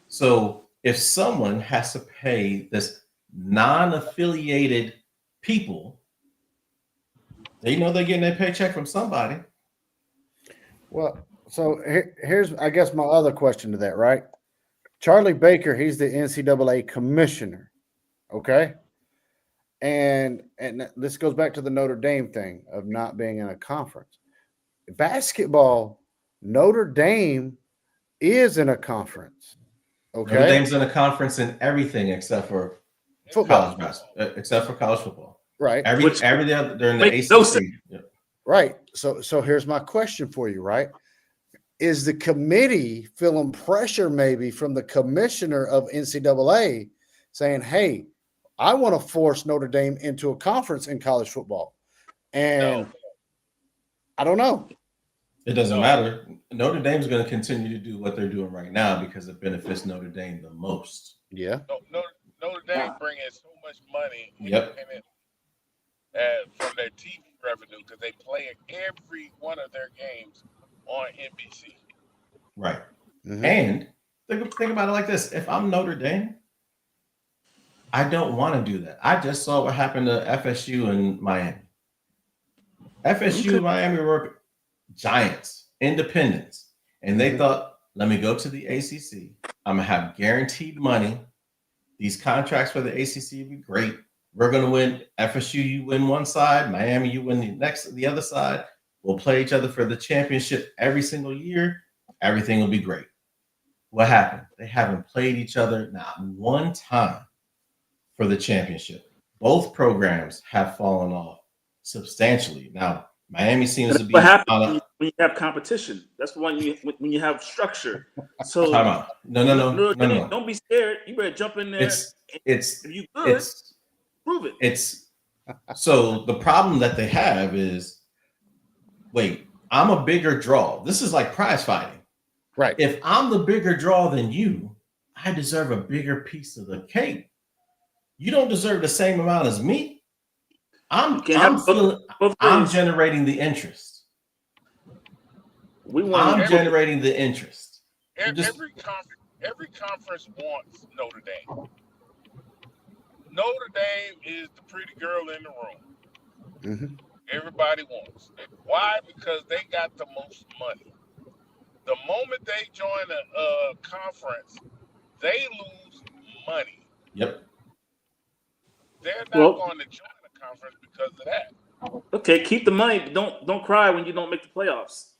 So if someone has to pay this non-affiliated people, they know they're getting their paycheck from somebody. Well, so here's, I guess, my other question to that, right? Charlie Baker, he's the NCAA commissioner, okay? And this goes back to the Notre Dame thing of not being in a conference. Basketball, Notre Dame is in a conference, okay? Notre Dame's in a conference in everything except for Football. college basketball, except for college football. Right. Every other they're in the Makes ACC. no sense. Yeah. Right. So here's my question for you, right? Is the committee feeling pressure maybe from the commissioner of NCAA saying, hey, I want to force Notre Dame into a conference in college football? And No. I don't know. It doesn't matter. Notre Dame's going to continue to do what they're doing right now because it benefits Notre Dame the most. Yeah. Notre Dame bring in so much money Yep. independent from their TV revenue because they play every one of their games on NBC. Right. Mhm. And think about it like this. If I'm Notre Dame, I don't want to do that. I just saw what happened to FSU and Miami. FSU and Miami were giants, independents. And they thought, let me go to the ACC. I'm going to have guaranteed money. These contracts for the ACC will be great. We're going to win. FSU, you win one side. Miami, you win the other side. We'll play each other for the championship every single year. Everything will be great. What happened? They haven't played each other not one time for the championship. Both programs have fallen off substantially. Now, Miami seems to be what happens when you have competition. That's when you have structure. So time out. No. Don't be scared. You better jump in there. If you good, prove it. It's so the problem that they have is, wait, I'm a bigger draw. This is like prize fighting. Right. If I'm the bigger draw than you, I deserve a bigger piece of the cake. You don't deserve the same amount as me. I'm generating the interest. Generating the interest. Every conference wants Notre Dame. Notre Dame is the pretty girl in the room. Mhm. Everybody wants. Why? Because they got the most money. The moment they join a conference, they lose money. Yep. They're not Well, going to join a conference because of that. okay, keep the money. But don't cry when you don't make the playoffs.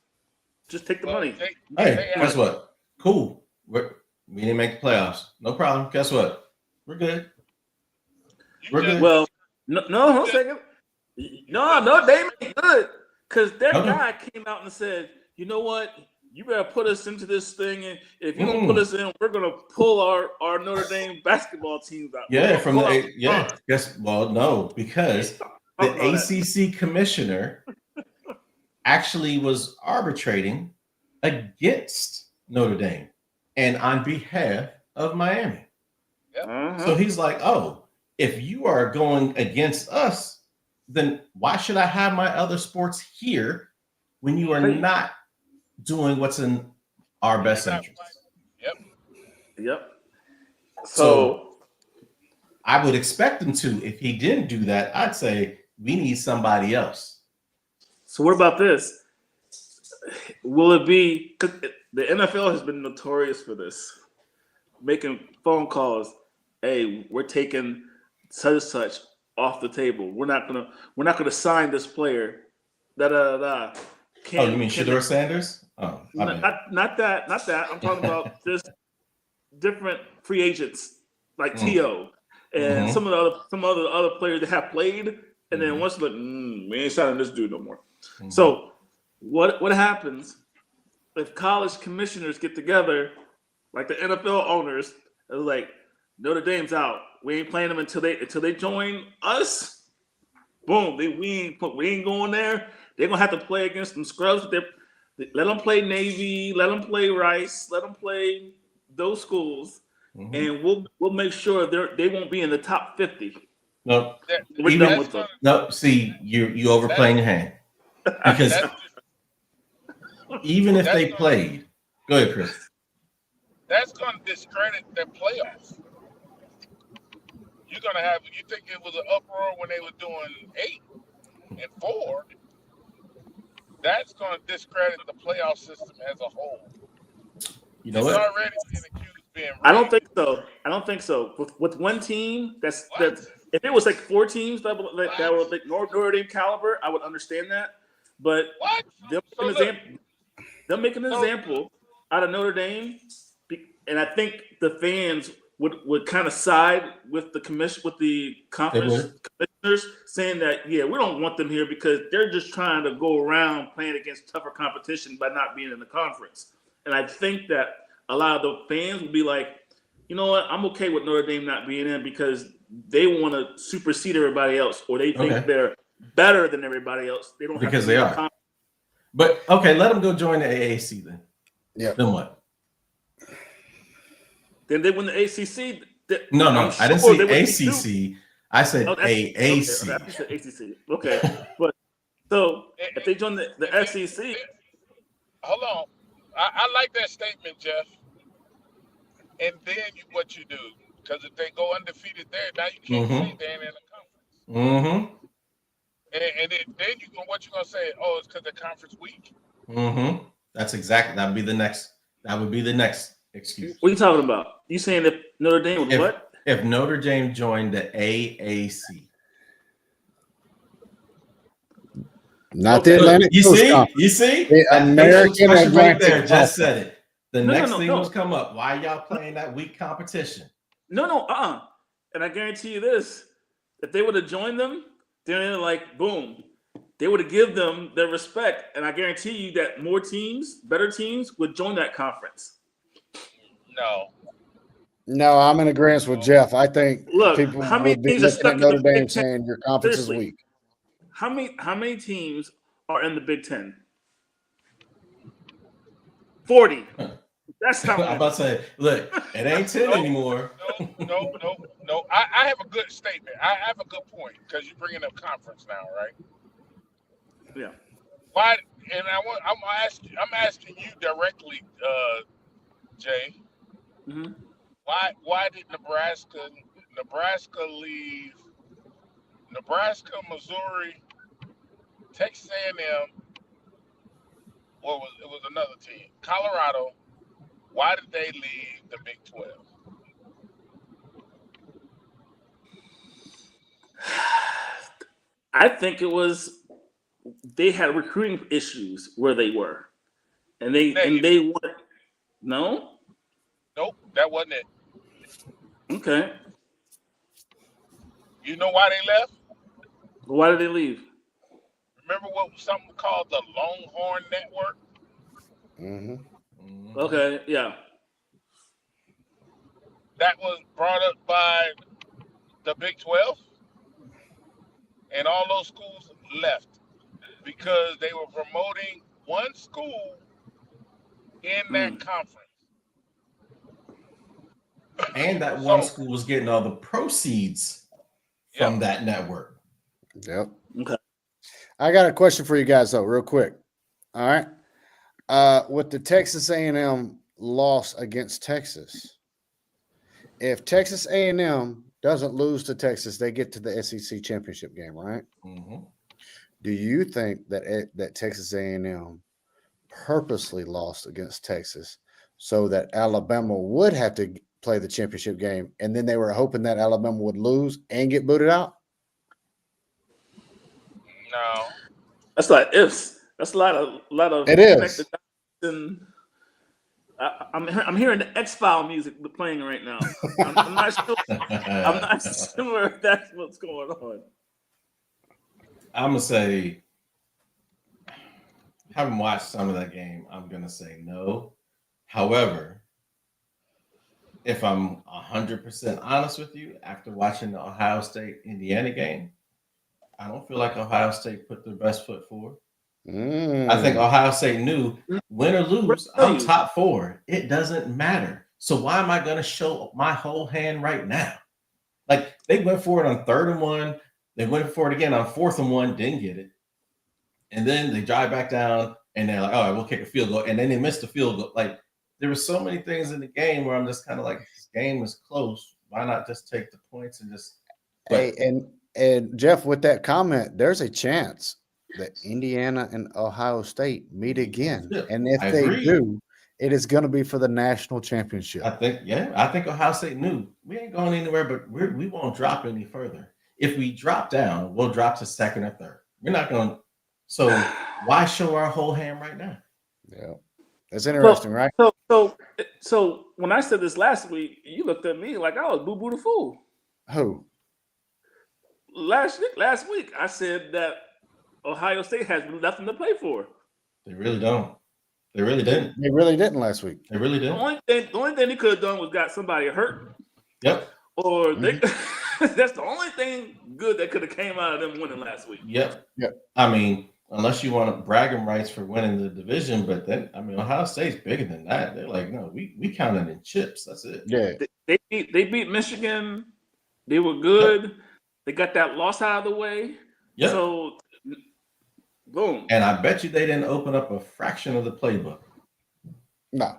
Just take the Well, money. Hey, they guess have, what? Cool. We didn't make the playoffs. No problem. Guess what? We're good. you We're just good. Well, no, hold a second. No, they ain't good. Because their Okay. guy came out and said, you know what? You better put us into this thing, and if you don't Mm-mm. put us in, we're gonna pull our Notre Dame basketball teams out. We're Yeah, gonna from pull out the yeah. LeBron. Guess well, no, because the Talking all that. ACC commissioner actually was arbitrating against Notre Dame and on behalf of Miami. Uh-huh. So he's like, "Oh, if you are going against us, then why should I have my other sports here when you are Hey. not doing what's in our best You're not interest?" Yep. So I would expect him to. If he didn't do that, I'd say we need somebody else. So what about this? Will it be? Because the NFL has been notorious for this, making phone calls. Hey, we're taking such and such off the table. We're not gonna sign this player. Da da da. Oh, you mean Shedeur Sanders? Oh, my bad. Not that. I'm talking about just different free agents like Mm. T.O. and Mhm. some of the other players that have played, and then once like we ain't signing this dude no more. Mhm. So what happens if college commissioners get together, like the NFL owners, and like Notre Dame's out. We ain't playing them until they join us. Boom, we ain't going there. They're gonna have to play against them scrubs. Let them play Navy, let them play Rice, let them play those schools, Mhm. and we'll make sure they won't be in the top 50. No, We're even done with them. no. See, you overplaying your hand because That's even if that's they gonna- played, go ahead, Chris. that's going to discredit their playoffs. You're going to have. You think it was an uproar when they were doing 8 and 4? That's going to discredit the playoff system as a whole. You know It's what? already being accused of being rigged. I don't think so. With one team, that's if it was like 4 teams that were like Notre Dame caliber, I would understand that. But What? they'll So make look, an example out of Notre Dame, and I think the fans would kind of side with the conference commissioners, saying that we don't want them here because they're just trying to go around playing against tougher competition by not being in the conference. And I think that a lot of the fans will be like, you know what, I'm okay with Notre Dame not being in because they want to supersede everybody else, or they think they're better than everybody else. They don't Because have to be they in are. the conference. But okay, let them go join the AAC then. Yeah. Then what? Then they win the ACC. No, I didn't say ACC. I said AAC. AAC. Okay, I said ACC. Okay, but so if they join the SEC, hold on. I like that statement, Jeff. And then what you do, because if they go undefeated there, now you can't say they ain't in the conference. Mm-hmm. And then what you gonna say? Oh, it's because the conference weak. Mm-hmm. That's exactly. That would be the next excuse. what are you talking about? You saying if Notre Dame would what? If Notre Dame joined the AAC. Not the Atlantic You Coast see? Conference. You see? The That American facial expression right Atlantic there just Conference. said it. The No, next no, thing no. was come up. Why y'all playing that weak competition? No. And I guarantee you this: if they would have joined them, then like boom, they would have give them their respect. And I guarantee you that more teams, better teams, would join that conference. No, I'm in agreement with Jeff. I think Look, people how many would be teams are looking at stuck in Notre the Dame Big Ten? saying your conference is Seriously. weak. How many teams are in the Big Ten? 40. That's not. I'm about to say, look, it ain't 10 anymore. No. I have a good statement. I have a good point because you're bringing up conference now, right? Yeah. Why? And I'm asking you directly, Jay. Mm-hmm. Why did Nebraska leave? Nebraska, Missouri, Texas A&M, it was another team. Colorado. Why did they leave the Big 12? I think it was they had recruiting issues where they were, and they won. No, Nope, that wasn't it. okay. You know why they left? Why did they leave? Remember what was something called the Longhorn Network? Mm-hmm. Okay, yeah. That was brought up by the Big 12, and all those schools left because they were promoting one school in that conference. And that one So, school was getting all the proceeds from that network. Yep. Okay. I got a question for you guys though, real quick. All right. With the Texas A&M loss against Texas, if Texas A&M doesn't lose to Texas, they get to the SEC championship game, right? Mm-hmm. Do you think that Texas A&M purposely lost against Texas so that Alabama would have to play the championship game, and then they were hoping that Alabama would lose and get booted out? no. That's like ifs. That's a lot of It is. connected dots, and I'm hearing the X-File music playing right now. I'm not sure. I'm not sure if that's what's going on. I'm gonna say, haven't watched some of that game. I'm gonna say no. However, if I'm 100% honest with you, after watching the Ohio State Indiana game, I don't feel like Ohio State put their best foot forward. I think Ohio State knew, win or lose, I'm top 4. It doesn't matter. So why am I going to show my whole hand right now? Like, they went for it on 3rd and 1. They went for it again on 4th and 1, didn't get it. And then they drive back down, and they're like, all right, we'll kick a field goal. And then they missed the field goal. Like, there were so many things in the game where I'm just kind of like, this game is close. Why not just take the points and just – Hey, and Jeff, with that comment, there's a chance that Indiana and Ohio State meet again. And if they do, it is going to be for the national championship. I think Ohio State knew we ain't going anywhere, but we won't drop any further. If we drop down, we'll drop to 2nd or 3rd. We're not going to. So why show our whole hand right now? Yeah. That's interesting, right? So when I said this last week, you looked at me like I was boo-boo the fool. Who? Last week, I said that Ohio State has nothing to play for. They really don't. They really didn't. They really didn't last week. They really didn't. The only thing they could have done was got somebody hurt. Yep. Or that's the only thing good that could have came out of them winning last week. Yep. I mean, unless you want bragging rights for winning the division, but then Ohio State's bigger than that. They're like, no, we counted in chips. That's it. Yeah. They beat Michigan. They were good. Yep. They got that loss out of the way. Yep. So boom. And I bet you they didn't open up a fraction of the playbook. No.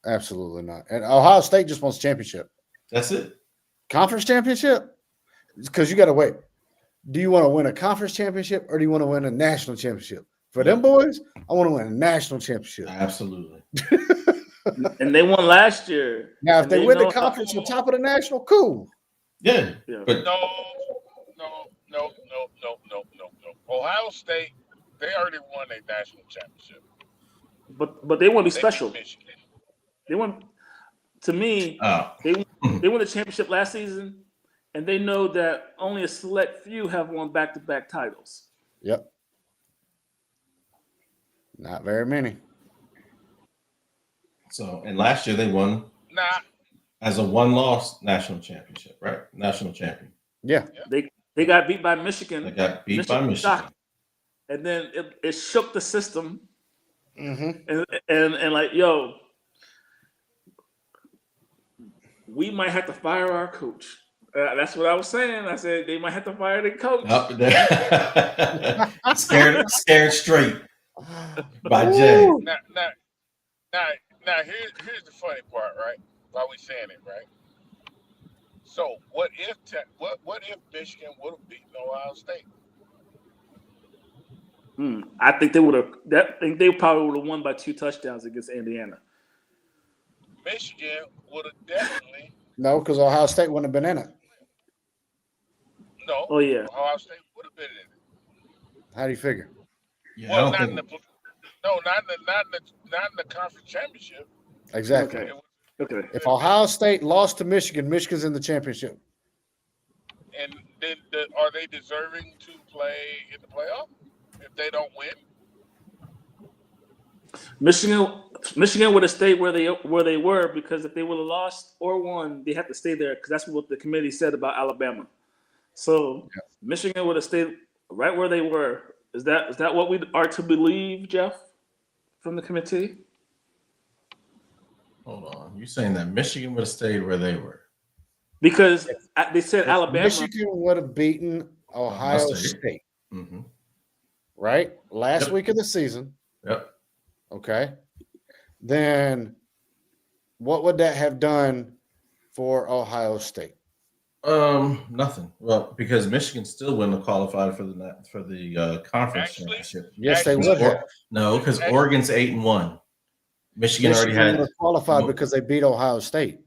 Absolutely not. And Ohio State just wants championship. That's it. Conference championship? Because you got to wait. Do you want to win a conference championship or do you want to win a national championship? For them boys, I want to win a national championship. Absolutely. And they won last year. Now, if they win the conference on top of the national, cool. Yeah. But No. Ohio State, they already won a national championship. But they want to be special. Michigan. They want, to me, they won the championship last season, and they know that only a select few have won back-to-back titles. Yep. Not very many. So, and last year they won as a one-loss national championship, right? National champion. Yeah. They got beat by Michigan. They got beat by Michigan. Shocked. And then it shook the system. Mm-hmm. And like, yo, we might have to fire our coach. That's what I was saying. I said they might have to fire the coach. Scared straight by Jay. Now here's the funny part, right? Why we saying it, right? So what if Michigan would have beaten Ohio State? I think they would have. I think they probably would have won by 2 touchdowns against Indiana. Michigan would have definitely No, because Ohio State wouldn't have been in it. no. Oh yeah. Ohio State would have been in it. How do you figure? Yeah, I Well, don't not think. in the not in the conference championship. Exactly. Okay. Okay. If Ohio State lost to Michigan, Michigan's in the championship. And then are they deserving to play in the playoff if they don't win? Michigan would have stayed where they were, because if they would have lost or won, they have to stay there, because that's what the committee said about Alabama. So Michigan would have stayed right where they were. Is that what we are to believe, Jeff, from the committee? Hold on. You're saying that Michigan would have stayed where they were? Because they said If Alabama. Michigan would have beaten Ohio State, right? Last week of the season. Yep. Okay. Then what would that have done for Ohio State? Nothing. Well, because Michigan still wouldn't have qualified for the conference Actually- championship. Yes, they would have. No, because Oregon's 8-1. Michigan already would had. have qualified because they beat Ohio State.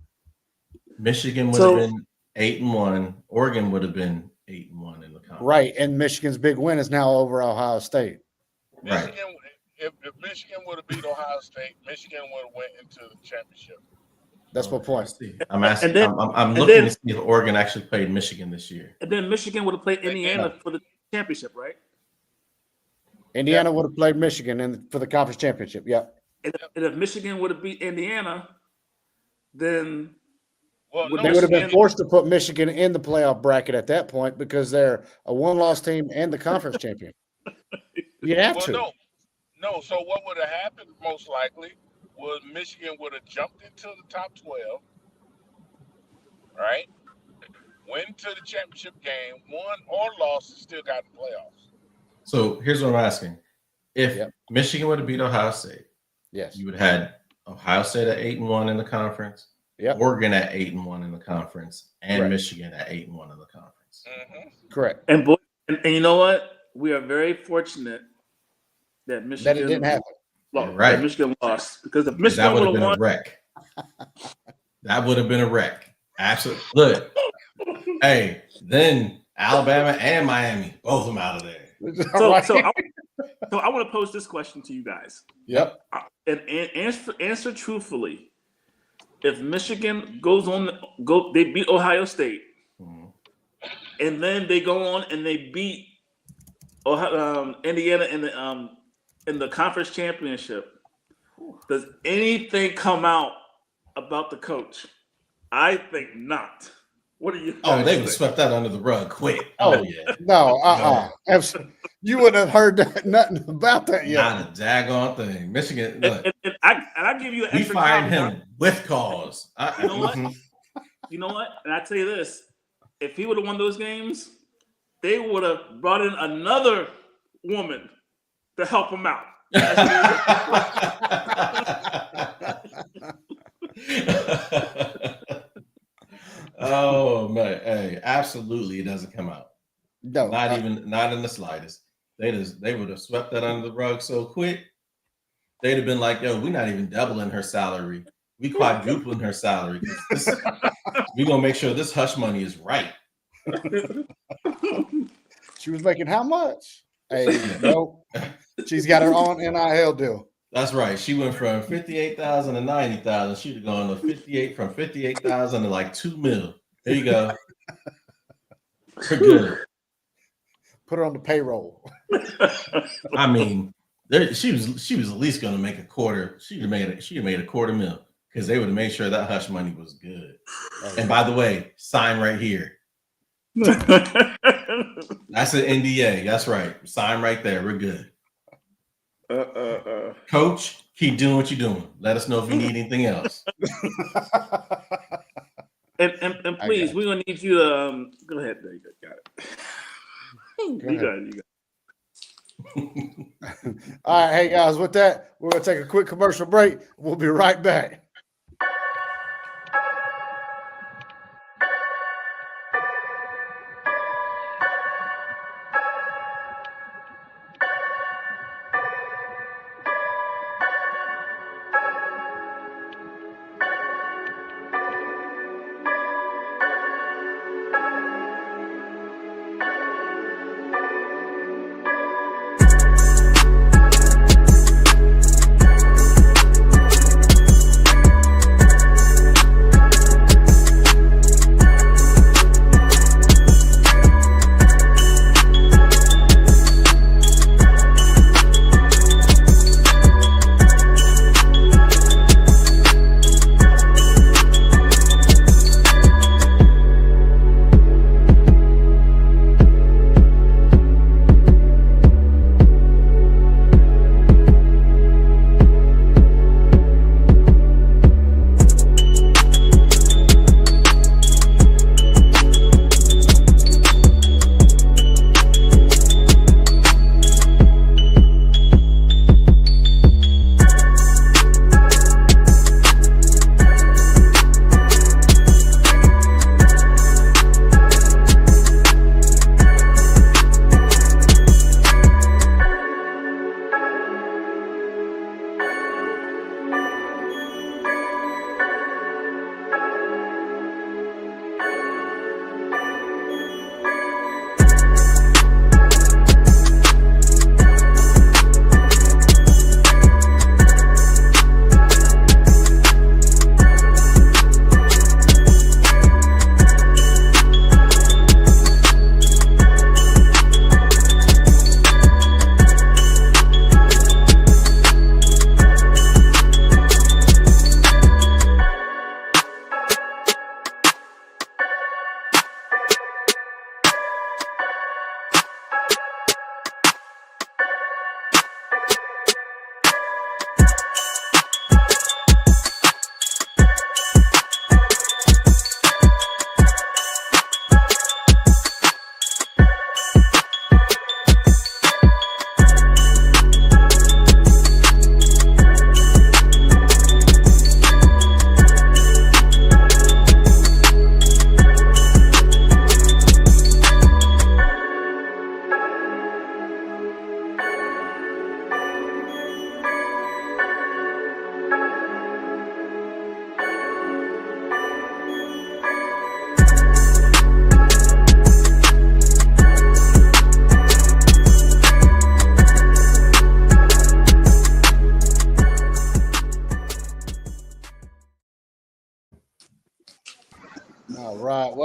Michigan would have been 8-1. Oregon would have been 8-1 in the conference. Right. And Michigan's big win is now over Ohio State. Right. Michigan, if Michigan would have beat Ohio State, Michigan would have went into the championship. That's my point. I'm asking. And then- I'm and looking then- to see if Oregon actually played Michigan this year. And then Michigan would have played Indiana for the championship, right? Indiana would have played Michigan for the conference championship. Yep. And if Michigan would have beat Indiana, then Well, Would They no, would have been Michigan- forced to put Michigan in the playoff bracket at that point because they're a one-loss team and the conference champion. You have well, to. no. So what would have happened most likely was Michigan would have jumped into the top 12, right? Went to the championship game, won or lost, and still got in the playoffs. So here's what I'm asking: if Yep. Michigan would have beat Ohio State, Yes. you would have had Ohio State at 8-1 in the conference, Yep. Oregon at 8-1 in the conference, and Right. Michigan at 8-1 in the conference. Correct. and you know what? We are very fortunate that Michigan That it didn't happen. lost. Right. That Michigan lost, because if That Michigan would would have been have a won, wreck. That would have been a wreck. Absolutely. Look, hey, then Alabama and Miami, both of them out of there. so, Right. so I want to pose this question to you guys, Yep. and answer truthfully. If Michigan they beat Ohio State, Mhm. and then they go on and they beat Indiana in the conference championship. Does anything come out about the coach? I think not. What do you? Oh, guys they would have think? swept that under the rug quick. Oh. Oh, yeah. No, you wouldn't have heard nothing about that yet. Not a daggone thing. Michigan, look, And I give you an we extra fired caveat. him with cause. You know what? You know what? And I tell you this: if he would have won those games, they would have brought in another woman to help him out. Oh man, hey, absolutely, it doesn't come out. No, Not in the slightest. They would have swept that under the rug so quick. They'd have been like, "Yo, we're not even doubling her salary. We quadrupling her salary. We're gonna make sure this hush money is right." She was making how much? Hey, no, she's got her own NIL deal. That's right. She went from 58,000 to 90,000. She'd have gone to 58,000 to like 2 mil. There you go. We're good. Put her on the payroll. I mean, she was at least going to make a quarter. She'd have made a quarter mil because they would have made sure that hush money was good. And by the way, sign right here. That's an NDA. That's right. Sign right there. We're good. Coach, keep doing what you're doing. Let us know if you need anything else. And please, we're gonna need you to go ahead. There you go. Got it. You got it. All right, hey guys, with that, we're gonna take a quick commercial break. We'll be right back.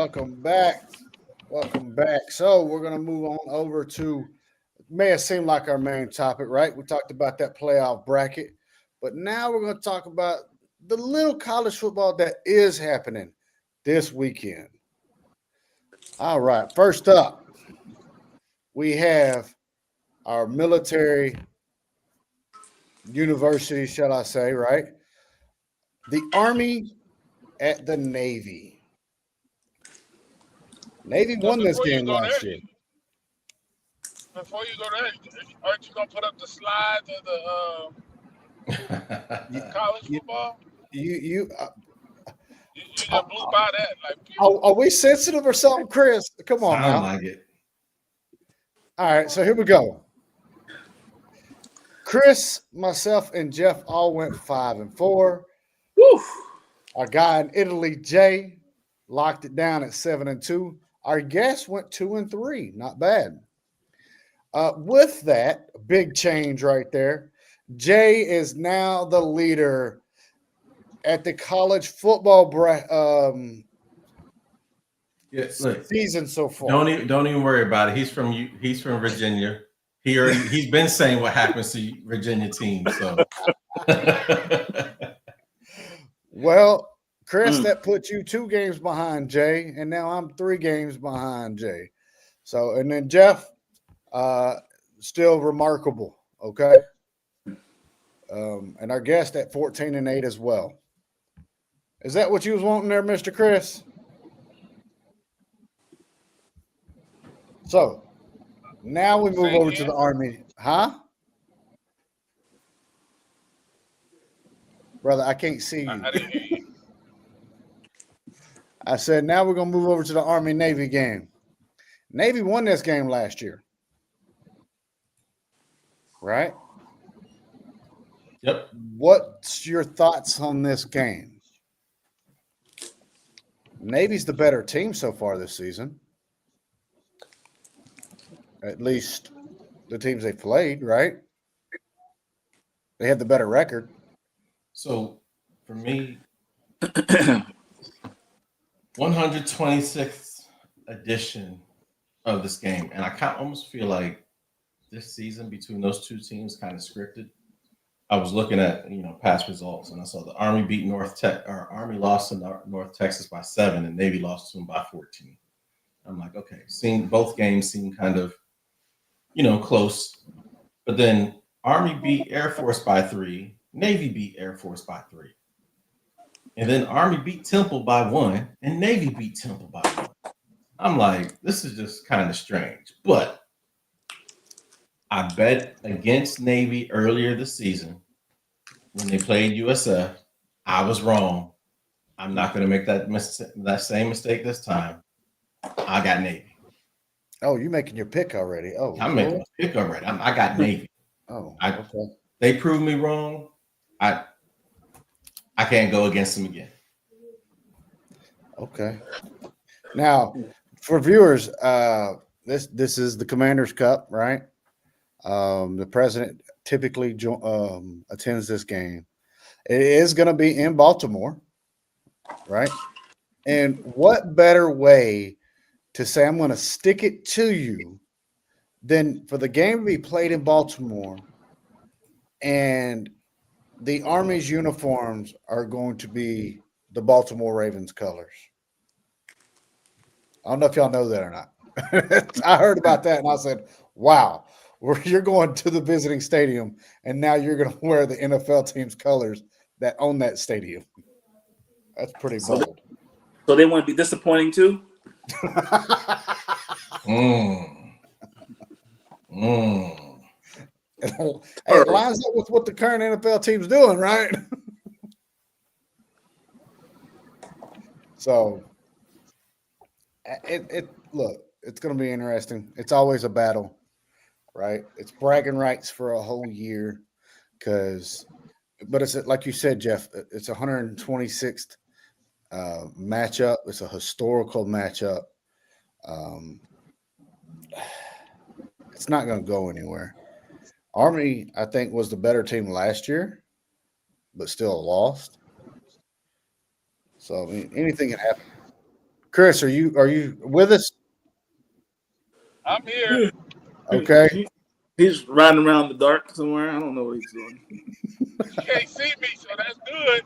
welcome back. Welcome back. So we're going to move on over to, may have seemed like our main topic, right? We talked about that playoff bracket, but now we're going to talk about the little college football that is happening this weekend. All right. First up, we have our military university, shall I say, right? The Army at the Navy. Navy But won this before you game go last there, year. aren't you gonna put up the slides of the college You, football? you You just blew by that like. Pew. are we sensitive or something, Chris? Come on Sound now. like it. All right, so here we go. Chris, myself, and Jeff all went 5-4. Woo. Our guy in Italy, Jay, locked it down at 7-2. Our guest went 2-3. Not bad. With that, big change right there. Jay is now the leader at the college football Yeah, look, season so far. don't even worry about it. He's from Virginia. He's been saying what happens to Virginia teams. So, Well, Chris, that puts you 2 games behind Jay, and now I'm 3 games behind Jay. So, and then Jeff, still remarkable. Okay. And our guest at 14-8 as well. Is that what you was wanting there, Mr. Chris? So now we move over to the Army. Huh? Brother, I can't see you. I didn't hear you. I said now we're going to move over to the Army-Navy game. Navy won this game last year. Right? yep. What's your thoughts on this game? Navy's the better team so far this season. At least the teams they played, right? They had the better record. So for me, 126th edition of this game, and I kind of almost feel like this season between those two teams kind of scripted. I was looking at past results, and I saw the Army beat Army lost to North Texas by 7, and Navy lost to them by 14. I'm like, okay, seeing both games seem kind of close, but then Army beat Air Force by 3, Navy beat Air Force by 3, and then Army beat Temple by 1, and Navy beat Temple by 1. I'm like, this is just kind of strange, but I bet against Navy earlier this season when they played USF. I was wrong. I'm not going to make that same mistake this time. I got Navy. Oh, you're making your pick already. Oh, I'm making my pick already. I got Navy. Oh, okay. They proved me wrong. I can't go against them again. Okay. Now, for viewers, this is the Commander's Cup, right? The president typically attends this game. It is going to be in Baltimore, right? And what better way to say I'm going to stick it to you than for the game to be played in Baltimore, and the Army's uniforms are going to be the Baltimore Ravens colors. I don't know if y'all know that or not. I heard about that and I said, wow, you're going to the visiting stadium and now you're going to wear the NFL team's colors that own that stadium. That's pretty bold. So they want to be disappointing too? It lines up with what the current NFL team's doing, right? So look, it's going to be interesting. It's always a battle, right? It's bragging rights for a whole year but it's like you said, Jeff, it's 126th matchup. It's a historical matchup. It's not going to go anywhere. Army, I think, was the better team last year, but still lost. So, I mean, anything can happen. Chris, are you with us? I'm here. Okay. He's riding around the dark somewhere. I don't know what he's doing. You can't see me, so that's good.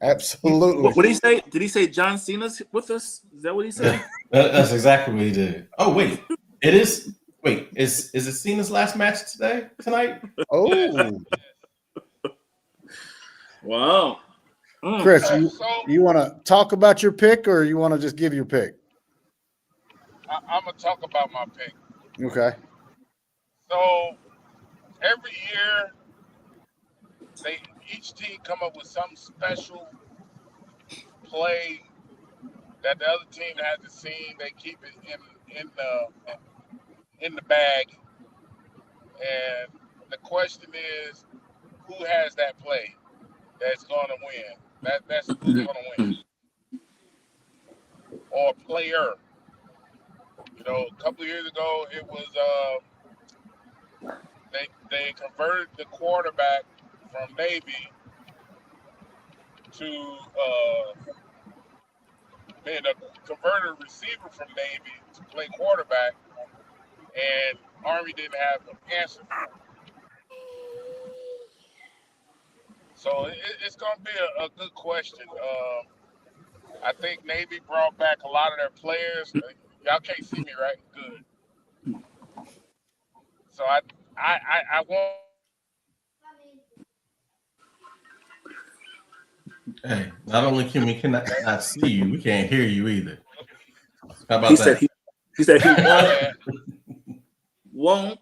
Absolutely. What did he say? Did he say John Cena's with us? Is that what he said? That's exactly what he did. Oh wait, it is. Wait, is it Cena's last match tonight? Oh, Wow. Chris, So you want to talk about your pick or you want to just give your pick? I'm gonna talk about my pick. Okay. So every year, each team come up with some special play that the other team hasn't seen. They keep it in the bag, and the question is, who has that play that's gonna win? That's who's gonna win, or player. You know, a couple of years ago, it was they converted the quarterback from Navy to a converted receiver from Navy to play quarterback, and Army didn't have an answer for it. So it's going to be a good question. I think Navy brought back a lot of their players. Y'all can't see me, right? Good. So I want. Hey, not only can we not see you, we can't hear you either. How about He that? said he said he won't,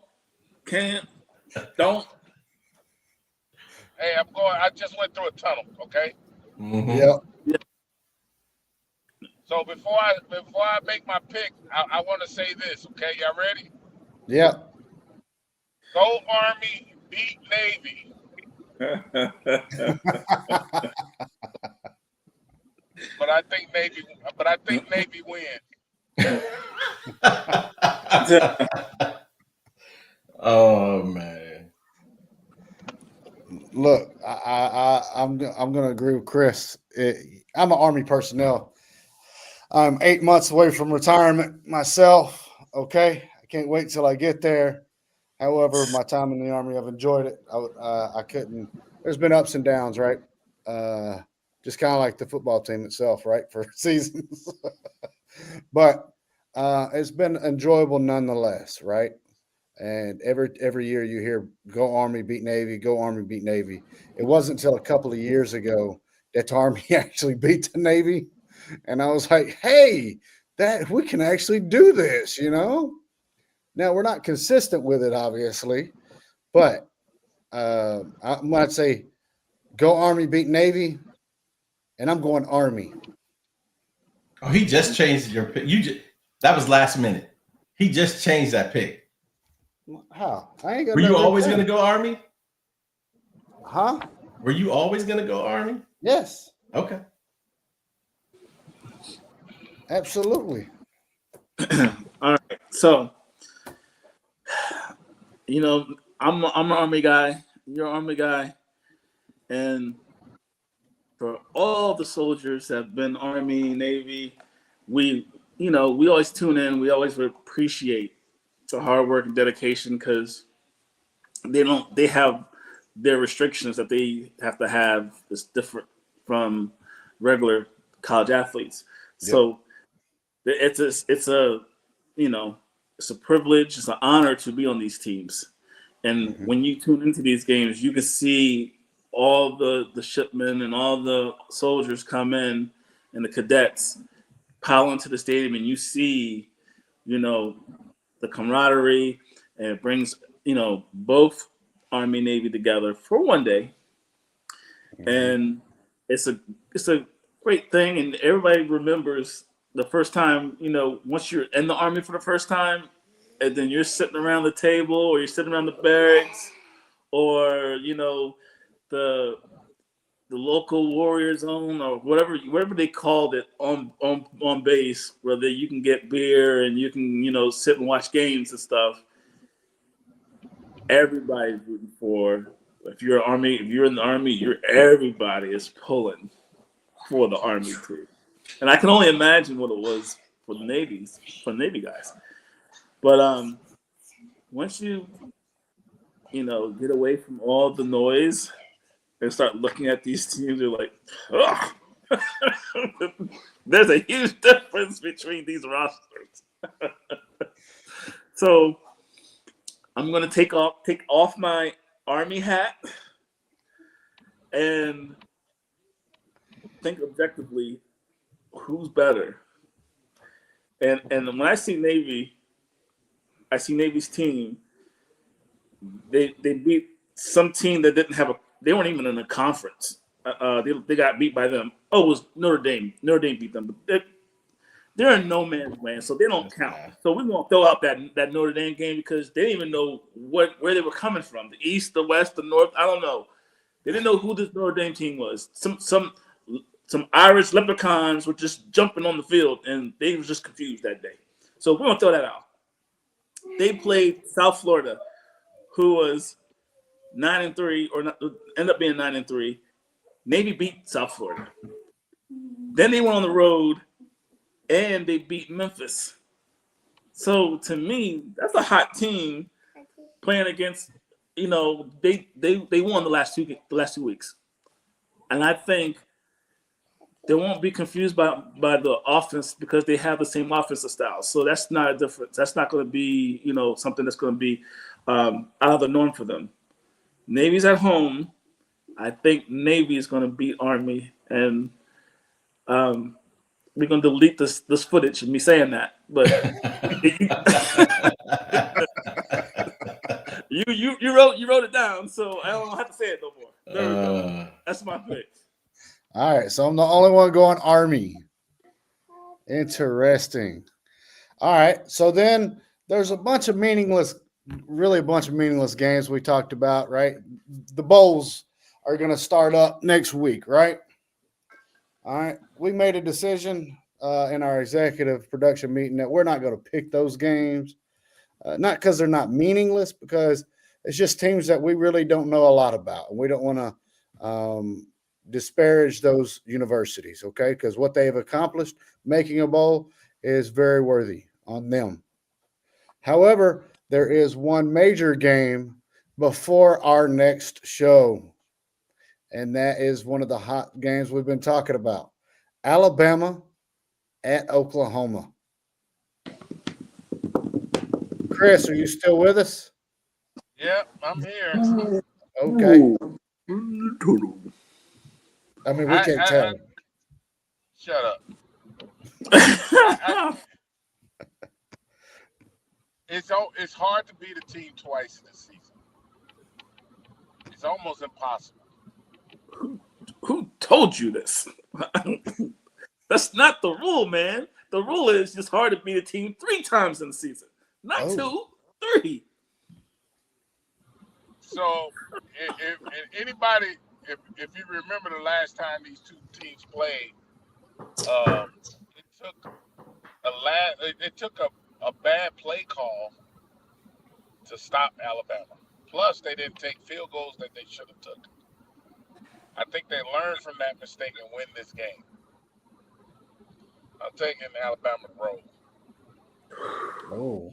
can't, don't. Hey, I'm going. I just went through a tunnel. Okay. Yep. So before I make my pick, I want to say this. Okay, y'all ready? Yep. Go Army, beat Navy. But I think Navy wins. Oh man. Look, I'm gonna agree with Chris. I'm an Army personnel. I'm 8 months away from retirement myself. Okay, I can't wait till I get there. However, my time in the Army, I've enjoyed it. I couldn't. There's been ups and downs, right? Just kind of like the football team itself, right? For seasons, but it's been enjoyable nonetheless, right? And every year you hear "Go Army, beat Navy," "Go Army, beat Navy." It wasn't until a couple of years ago that the Army actually beat the Navy, and I was like, "Hey, that we can actually do this," you know. Now we're not consistent with it, obviously, but I might say, "Go Army, beat Navy," and I'm going Army. Oh, he just changed your pick. That was last minute. He just changed that pick. How? I ain't got. Were you nothing always to going to say. go Army? Huh? Were you always going to go Army? Yes, Okay. absolutely. All right. So, you know, I'm an Army guy. You're an Army guy, and for all the soldiers that have been Army, Navy, we we always tune in. We always appreciate the hard work and dedication because they have their restrictions that they have to have that's different from regular college athletes. Yep. So it's a it's a privilege, it's an honor to be on these teams. And when you tune into these games, you can see all the shipmen and all the soldiers come in and the cadets pile into the stadium, and you see, the camaraderie, and it brings, both Army Navy together for one day. And it's a great thing, and everybody remembers the first time, once you're in the Army for the first time, and then you're sitting around the table or you're sitting around the barracks or the local warrior zone or whatever they called it on base, where you can get beer and you can sit and watch games and stuff. Everybody's rooting for. If you're in the Army, everybody is pulling for the Army too. And I can only imagine what it was for the Navy guys. But once you get away from all the noise and start looking at these teams, you're like, ugh. There's a huge difference between these rosters. So I'm gonna take off my Army hat and think objectively, who's better? And when I see Navy, I see Navy's team. They beat some team that didn't have they weren't even in a conference. They got beat by them. Oh, it was Notre Dame. Notre Dame beat them. But they're in no man's land, so they don't count. So we won't throw out that Notre Dame game because they didn't even know where they were coming from. The East, the West, the North. I don't know. They didn't know who this Notre Dame team was. Some Irish leprechauns were just jumping on the field, and they were just confused that day. So we're gonna throw that out. They played South Florida, who was 9-3, or not, ended up being 9-3. Navy beat South Florida. Then they went on the road and they beat Memphis. So to me, that's a hot team playing against. They won the last 2 weeks, and I think they won't be confused by the offense because they have the same offensive style. So that's not a difference. That's not going to be something that's going to be out of the norm for them. Navy's at home. I think Navy is going to beat Army, and we're going to delete this footage of me saying that. But you wrote it down, so I don't have to say it no more. There we go. That's my pick. All right, so I'm the only one going Army. Interesting. All right, so then there's a bunch of meaningless games we talked about, right? The bowls are going to start up next week, right? All right, we made a decision in our executive production meeting that we're not going to pick those games, not because they're not meaningless, because it's just teams that we really don't know a lot about, and we don't want to disparage those universities, okay? Because what they've accomplished making a bowl is very worthy on them. However, there is one major game before our next show, and that is one of the hot games we've been talking about. Alabama at Oklahoma. Chris, are you still with us? Yep, I'm here. Okay. I mean, we can't tell. Shut up. It's hard to beat a team twice in this season. It's almost impossible. Who told you this? That's not the rule, man. The rule is it's hard to beat a team 3 times in the season, not 2, 3. So, if anybody, if you remember the last time these two teams played, it took a bad play call to stop Alabama. Plus, they didn't take field goals that they should have took. I think they learned from that mistake and win this game. I'm taking Alabama road. Oh.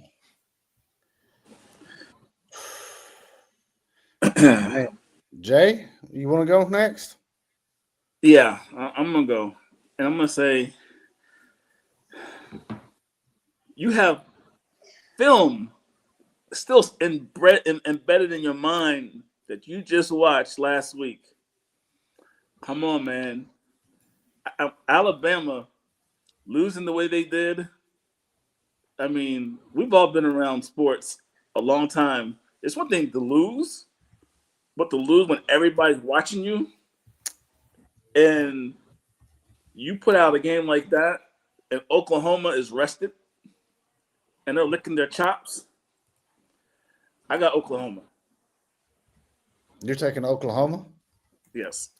Jay, you want to go next? Yeah, I'm going to go. And I'm going to say you have film still embedded in your mind that you just watched last week. Come on, man. Alabama losing the way they did. I mean, we've all been around sports a long time. It's one thing to lose, but to lose when everybody's watching you and you put out a game like that and Oklahoma is rested and they're licking their chops. I got Oklahoma. You're taking Oklahoma? Yes.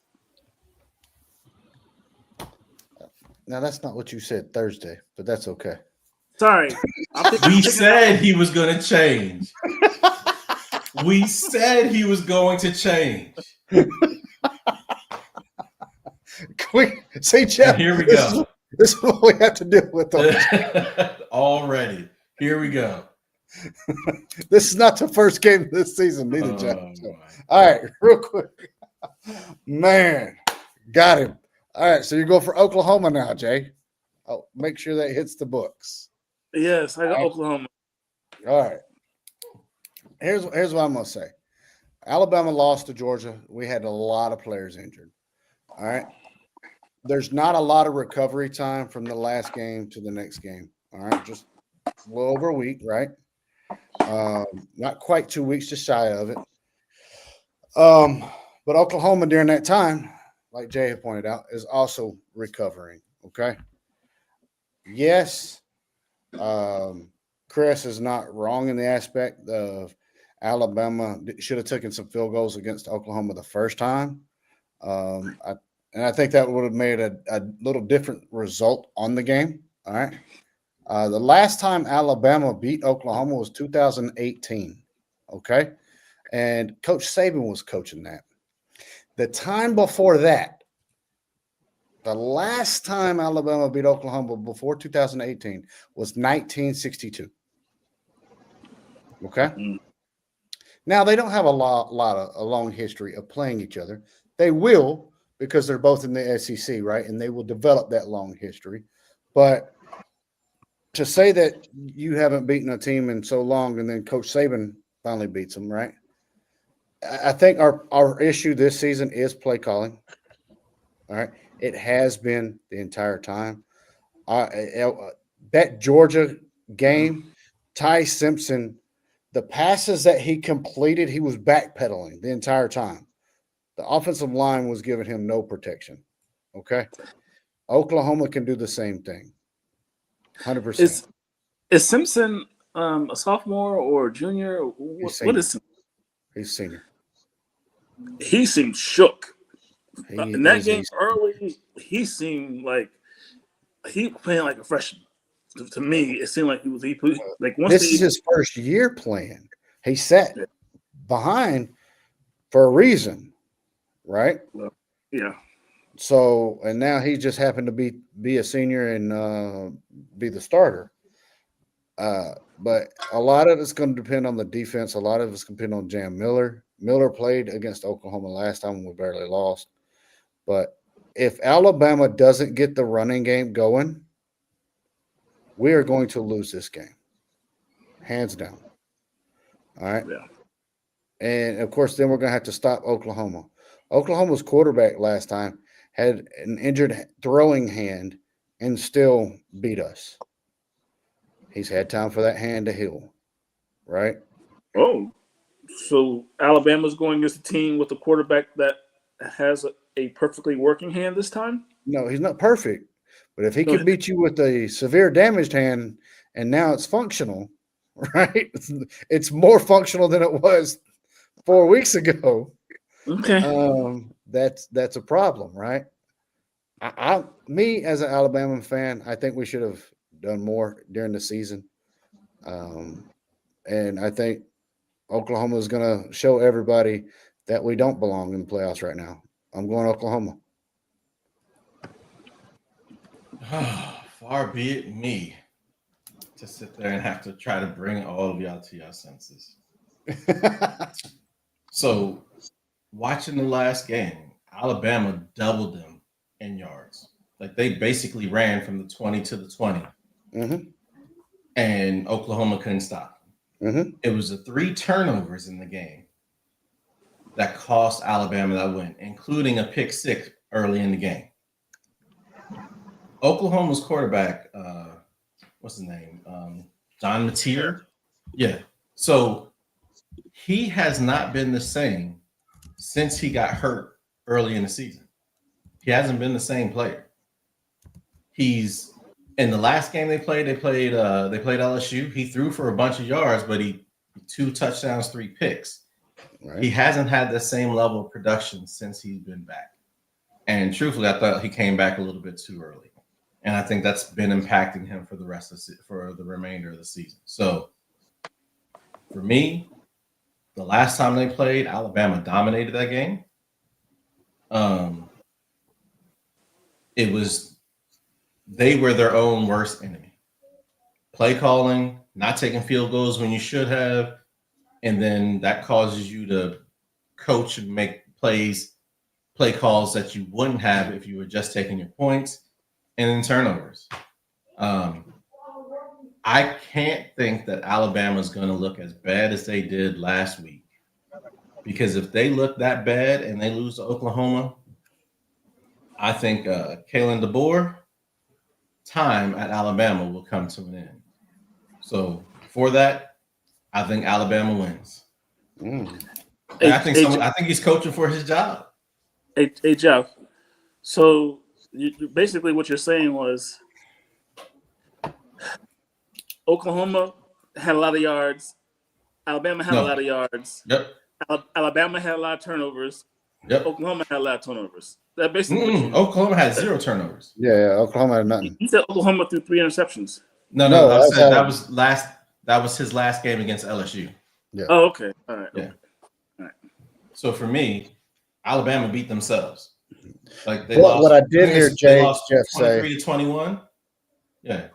Now, that's not what you said Thursday, but that's okay. Sorry. We said he was going to change. We said he was going to change. See, Jeff, And here we go. This is what we have to deal with. Already. Here we go. This is not the first game of this season, neither, Jack. Oh, So, my. all right, real quick. Man, got him. All right, so you go for Oklahoma now, Jay. Oh, make sure that hits the books. Yes, I got All right. Oklahoma. All right. Here's what I'm gonna say. Alabama lost to Georgia. We had a lot of players injured. All right. There's not a lot of recovery time from the last game to the next game. All right, just a little over a week, right? Not quite 2 weeks, just shy of it. But Oklahoma during that time, like Jay had pointed out, is also recovering. Okay. Yes, Chris is not wrong in the aspect of Alabama should have taken some field goals against Oklahoma the first time. I think that would have made a little different result on the game. All right. The last time Alabama beat Oklahoma was 2018. Okay. And Coach Saban was coaching that. The time before that, the last time Alabama beat Oklahoma before 2018 was 1962. Okay. Now they don't have a long history of playing each other. They will because they're both in the SEC, right? And they will develop that long history. But to say that you haven't beaten a team in so long and then Coach Saban finally beats them, right? I think our issue this season is play calling. All right. It has been the entire time. That Georgia game, Ty Simpson, the passes that he completed, he was backpedaling the entire time. The offensive line was giving him no protection. Okay. Oklahoma can do the same thing. 100%. Is Simpson a sophomore or a junior? What is Simpson? He's senior. He seemed shook. In that game he's, early, he seemed like he was playing like a freshman. To me, it seemed like this is his first year playing. He sat behind for a reason, right? Yeah. So, and now he just happened to be a senior and be the starter. But a lot of it's going to depend on the defense. A lot of it's going to depend on Jam Miller. Miller played against Oklahoma last time and we barely lost. But if Alabama doesn't get the running game going, we are going to lose this game. Hands down. All right. Yeah. And of course, then we're going to have to stop Oklahoma. Oklahoma's quarterback last time had an injured throwing hand and still beat us. He's had time for that hand to heal, right? Oh, so Alabama's going against a team with a quarterback that has a perfectly working hand this time? No, he's not perfect. But if he can beat you with a severe damaged hand and now it's functional, right? It's more functional than it was 4 weeks ago. Okay. That's a problem, right? Me as an Alabama fan, I think we should have done more during the season. And I think Oklahoma is going to show everybody that we don't belong in the playoffs right now. I'm going Oklahoma. Far be it me to sit there and have to try to bring all of y'all to your senses. So, watching the last game, Alabama doubled them in yards. Like they basically ran from the 20 to the 20. Mm-hmm. And Oklahoma couldn't stop them. Mm-hmm. It was the 3 turnovers in the game that cost Alabama that win, including a pick 6 early in the game. Oklahoma's quarterback, what's his name? John Mateer. Yeah. So he has not been the same since he got hurt early in the season. He hasn't been the same player. He's in the last game they played LSU. He threw for a bunch of yards, but he 2 touchdowns, 3 picks. Right. He hasn't had the same level of production since he's been back. And truthfully, I thought he came back a little bit too early. And I think that's been impacting him for the remainder of the season. So for me, the last time they played, Alabama dominated that game. It was they were their own worst enemy. Play calling, not taking field goals when you should have, and then that causes you to coach and make play calls that you wouldn't have if you were just taking your points, and then turnovers. I can't think that Alabama's going to look as bad as they did last week, because if they look that bad and they lose to Oklahoma, I think Kalen DeBoer time at Alabama will come to an end. So for that, I think Alabama wins. I think he's coaching for his job. Hey Jeff. So basically, what you're saying was Oklahoma had a lot of yards. Alabama had a lot of yards. Yep. Alabama had a lot of turnovers. Yep. Oklahoma had a lot of turnovers. That basically Oklahoma had 0 turnovers. Yeah, Oklahoma had nothing. You said Oklahoma threw 3 interceptions. No, that was his last game against LSU. Yeah. Oh, okay. All right. Yeah. Okay. All right. So for me, Alabama beat themselves. Like they What I did hear Jeff say 23-21. Yeah.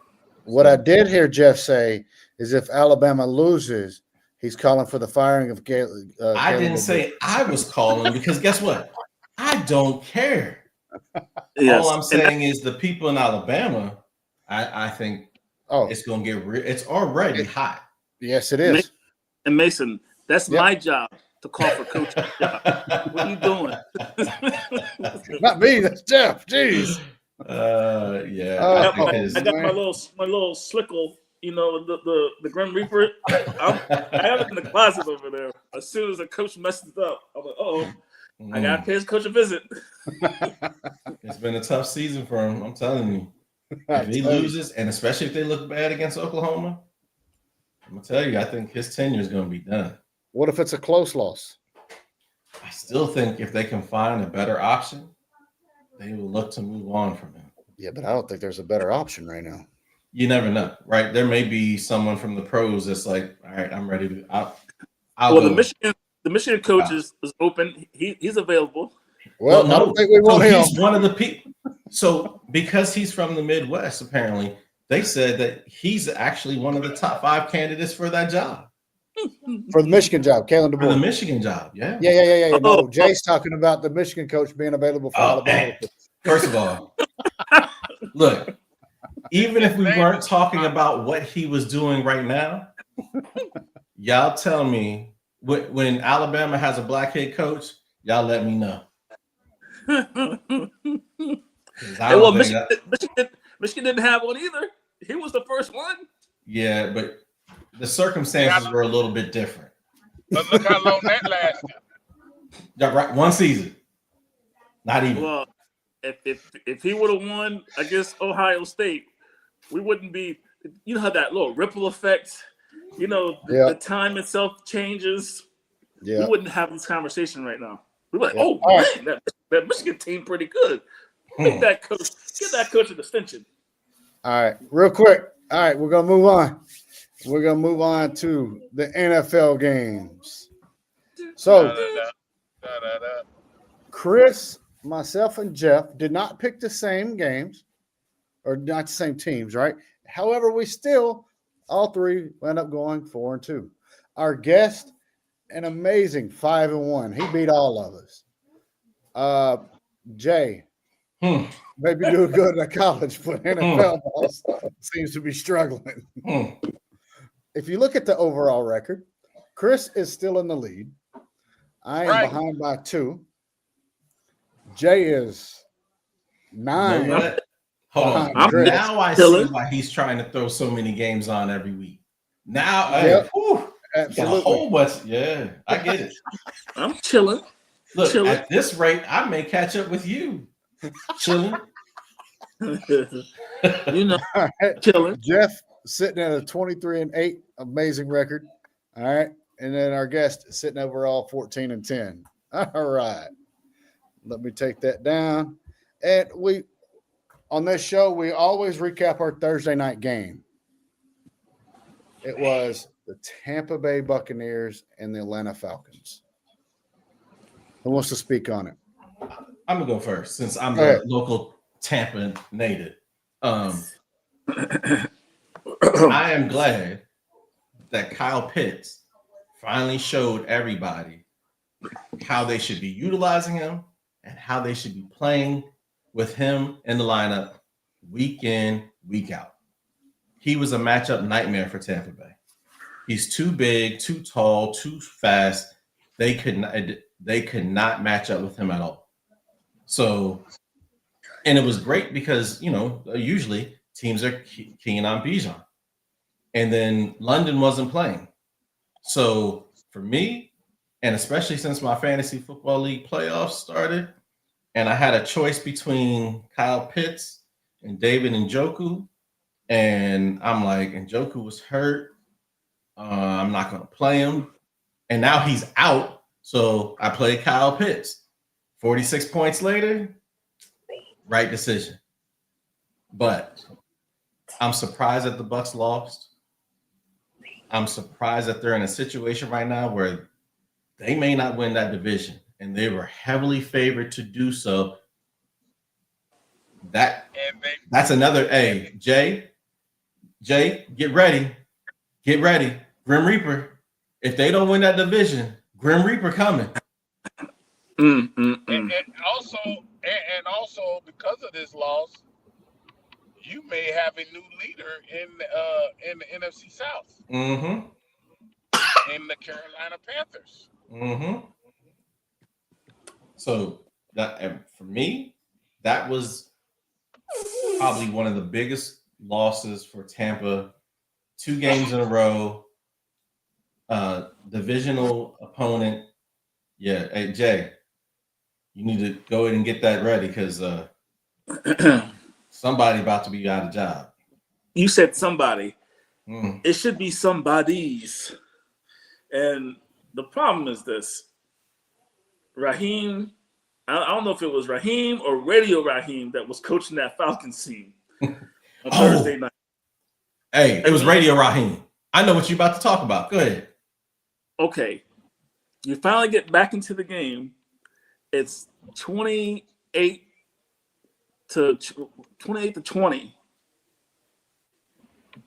What I did hear Jeff say is if Alabama loses, he's calling for the firing of Caleb. I didn't say I was calling, because guess what? I don't care. Yes. All I'm saying is the people in Alabama, I think it's going to get it's already hot. Yes, it is. And Mason, that's my job to call for coaching. What are you doing? Not me. That's Jeff. Jeez. Yeah. I got my little slickle, the Grim Reaper. I have it in the closet over there. As soon as the coach messes it up, I'm like, I gotta pay his coach a visit. It's been a tough season for him. I'm telling you. If he loses, and especially if they look bad against Oklahoma, I'm gonna tell you, I think his tenure is gonna be done. What if it's a close loss? I still think if they can find a better option, they will look to move on from him. Yeah, but I don't think there's a better option right now. You never know, right? There may be someone from the pros that's like, all right, I'm ready to. I'll well, go. the Michigan coach is open. He's available. Well, I don't think we want him. He's one of the people. So because he's from the Midwest, apparently they said that he's actually one of the top 5 candidates for that job. For the Michigan job, Kalen DeBoer. For the Michigan job, yeah. Yeah. No, Jay's talking about the Michigan coach being available for Alabama. First of all, look, even if we weren't talking about what he was doing right now, y'all tell me when Alabama has a black head coach, y'all let me know. Michigan didn't have one either. He was the first one. Yeah, but the circumstances were a little bit different. But look how long that lasted. Yeah, right. One season. Not even. Well, if he would have won against Ohio State, we wouldn't be. You know how that little ripple effect. The time itself changes. Yeah. We wouldn't have this conversation right now. We're like, man, that Michigan team pretty good. Get that coach an extension. All right, real quick. All right, we're gonna move on. We're gonna move on to the NFL games. So, Chris, myself, and Jeff did not pick the same games, or not the same teams, right? However, we still all 3 end up going 4-2. Our guest, an amazing 5-1. He beat all of us. Jay, maybe doing good at college, but NFL balls seems to be struggling. If you look at the overall record, Chris is still in the lead. I am behind by 2. Jay is 9. You know what? Hold on. Now I see why he's trying to throw so many games on every week. Now, absolutely. A whole bunch. Yeah, I get it. I'm chilling. Look, at this rate, I may catch up with you. Chilling. Chilling. Jeff sitting at a 23-8, amazing record. All right. And then our guest sitting overall 14-10. All right. Let me take that down. And on this show, we always recap our Thursday night game. It was the Tampa Bay Buccaneers and the Atlanta Falcons. Who wants to speak on it? I'm going to go first since I'm the local Tampa native. I am glad that Kyle Pitts finally showed everybody how they should be utilizing him and how they should be playing with him in the lineup week in, week out. He was a matchup nightmare for Tampa Bay. He's too big, too tall, too fast. They could not match up with him at all. So, and it was great because, usually teams are keen on Bijan. And then London wasn't playing. So for me, and especially since my fantasy football league playoffs started, and I had a choice between Kyle Pitts and David Njoku, and I'm like, Njoku was hurt. I'm not going to play him. And now he's out. So I played Kyle Pitts. 46 points later, right decision. But I'm surprised that the Bucs lost. I'm surprised that they're in a situation right now where they may not win that division, and they were heavily favored to do so. That's another. Hey, Jay, get ready. Grim Reaper. If they don't win that division, Grim Reaper coming. And also because of this loss, you may have a new leader in the NFC South. Mm-hmm. In the Carolina Panthers. Mm-hmm. So that for me, that was probably one of the biggest losses for Tampa. 2 games in a row. Divisional opponent. Yeah. Hey, Jay, you need to go ahead and get that ready because somebody about to be out of job. You said somebody. It should be somebody's. And the problem is this. Raheem, I don't know if it was Raheem or Radio Raheem that was coaching that Falcons team on Thursday night. Hey, it was Radio Raheem. I know what you're about to talk about. Go ahead. Okay. You finally get back into the game. It's 28 to 20.